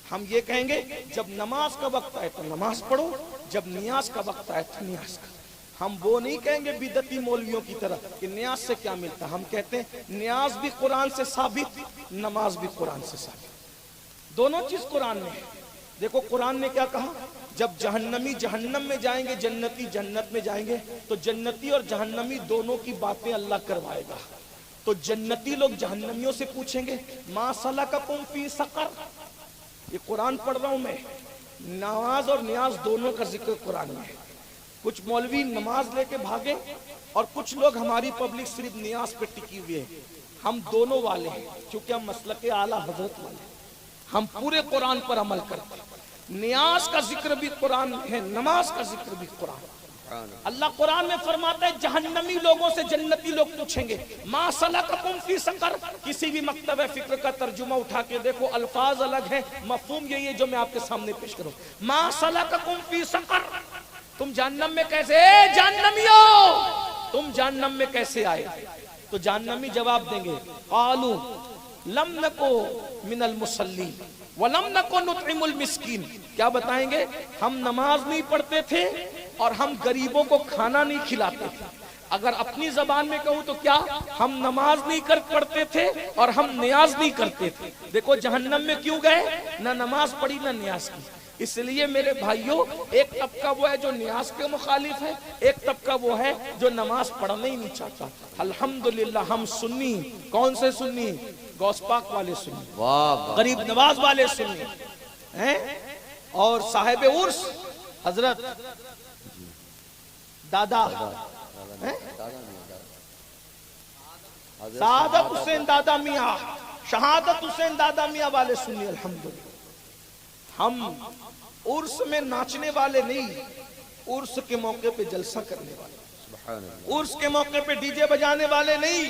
Speaker 5: हम ये कहेंगे जब नमाज का वक्त आए तो नमाज पढ़ो, जब नियाज का वक्त आए तो नियाज करो। हम वो नहीं कहेंगे बिदती मौलवियों की तरह कि नियाज से क्या मिलता। हम कहते हैं नियाज भी कुरान से साबित, नमाज भी कुरान से साबित। दोनों चीज कुरान में है। देखो कुरान ने क्या कहा, जब जहन्नमी जहन्नम में जाएंगे, जन्नती जन्नत में जाएंगे, तो जन्नती और जहन्नमी दोनों की बातें अल्लाह करवाएगा। तो जन्नती लोग जहन्नमियों से पूछेंगे, मा सलककुम फी सकर। ये कुरान पढ़ रहा हूं मैं। नमाज और नियाज दोनों का जिक्र कुरान में है। कुछ मौलवी नमाज लेके भागे और कुछ लोग, हमारी पब्लिक सिर्फ नियाज पे टिकी हुई है। हम दोनों वाले हैं, क्योंकि हम मसलके आला हजरत वाले हैं। हम पूरे कुरान पर अमल करते हैं। नियाज का जिक्र भी कुरान में है, नमाज का जिक्र भी कुरान। अल्लाह कुरान में फरमाता है, जहन्नमी लोगों से जन्नती लोग पूछेंगे, मा सलककुम फी सकर। किसी भी मकतब फिक्र का तर्जुमा उठा के देखो, अल्फाज अलग है, मफहूम यही है जो मैं आपके सामने पेश करूं। मा सलककुम फी सकर, तुम जहन्नम में कैसे, जहन्नमियों तुम जहन्नम में कैसे आए? तो जहन्नमी जवाब देंगे, कालू लम नको मिनल मुसल्ली, वलम नको नुतइमुल मिस्कीन, क्या बताएंगे? हम नमाज नहीं पढ़ते थे और हम गरीबों को खाना नहीं खिलाते थे। अगर अपनी जबान में कहूं तो क्या, हम नमाज नहीं कर पढ़ते थे और हम नियाज नहीं करते थे। देखो जहन्नम में क्यों गए, ना नमाज पढ़ी ना नियाज की। इसलिए मेरे भाइयों, एक तबका वो है जो नियाज के मुखालिफ है, एक तबका वो है जो नमाज पढ़ना ही नहीं चाहता। अल्हम्दुलिल्लाह हम सुन्नी, कौन से सुन्नी? गौस पाक वाले सुन्नी, गरीब नवाज वाले सुन्नी हैं। और साहिब उर्स हजरत दादा शहादत हुसैन दादा मियाँ, शहादत हुसैन दादा मियाँ वाले सुन्नी। अल्हम्दुलिल्लाह हम उर्स में नाचने वाले नहीं, उर्स के मौके पे जलसा करने वाले, उर्स के मौके पे डीजे बजाने वाले नहीं,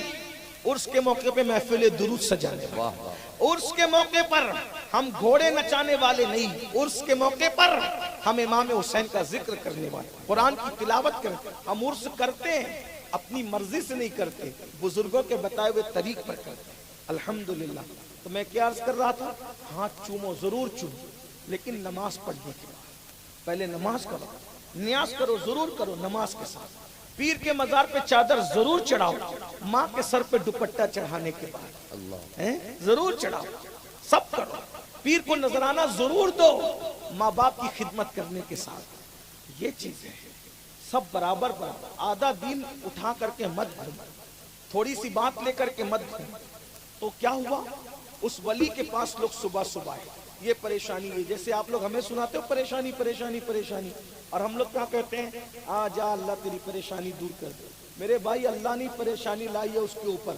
Speaker 5: उर्स के मौके पे महफिल दुरूद सजाने वाले, उर्स के मौके पर हम घोड़े नचाने वाले नहीं, उर्स के मौके पर हम इमाम हुसैन का जिक्र करने वाले, कुरान की तिलावत करते। हम उर्स करते हैं, अपनी मर्जी से नहीं करते, बुजुर्गों के बताए हुए तरीक पर करते। अल्हम्दुलिल्लाह। तो मैं क्या अर्ज कर रहा था, हाथ चूमो, जरूर चूमो, लेकिन नमाज पढ़ने के बाद पहले नमाज करो, नियाज करो, जरूर करो नमाज के साथ। पीर के मजार पे चादर जरूर चढ़ाओ, माँ के सर पे दुपट्टा चढ़ाने के बाद जरूर चढ़ाओ, सब करो। पीर को नजराना जरूर दो, माँ बाप की खिदमत करने के साथ। ये चीजें सब बराबर बराबर। आधा दिन उठा करके मत घूमो, थोड़ी सी बात लेकर के मत घूमो। तो क्या हुआ, उस वली के पास लोग सुबह सुबह आए, ये परेशानी है, जैसे आप लोग हमें सुनाते हो परेशानी परेशानी परेशानी, और हम लोग क्या कहते हैं, आ जा अल्लाह तेरी परेशानी दूर कर दे। मेरे भाई, अल्लाह ने परेशानी लाई है उसके ऊपर।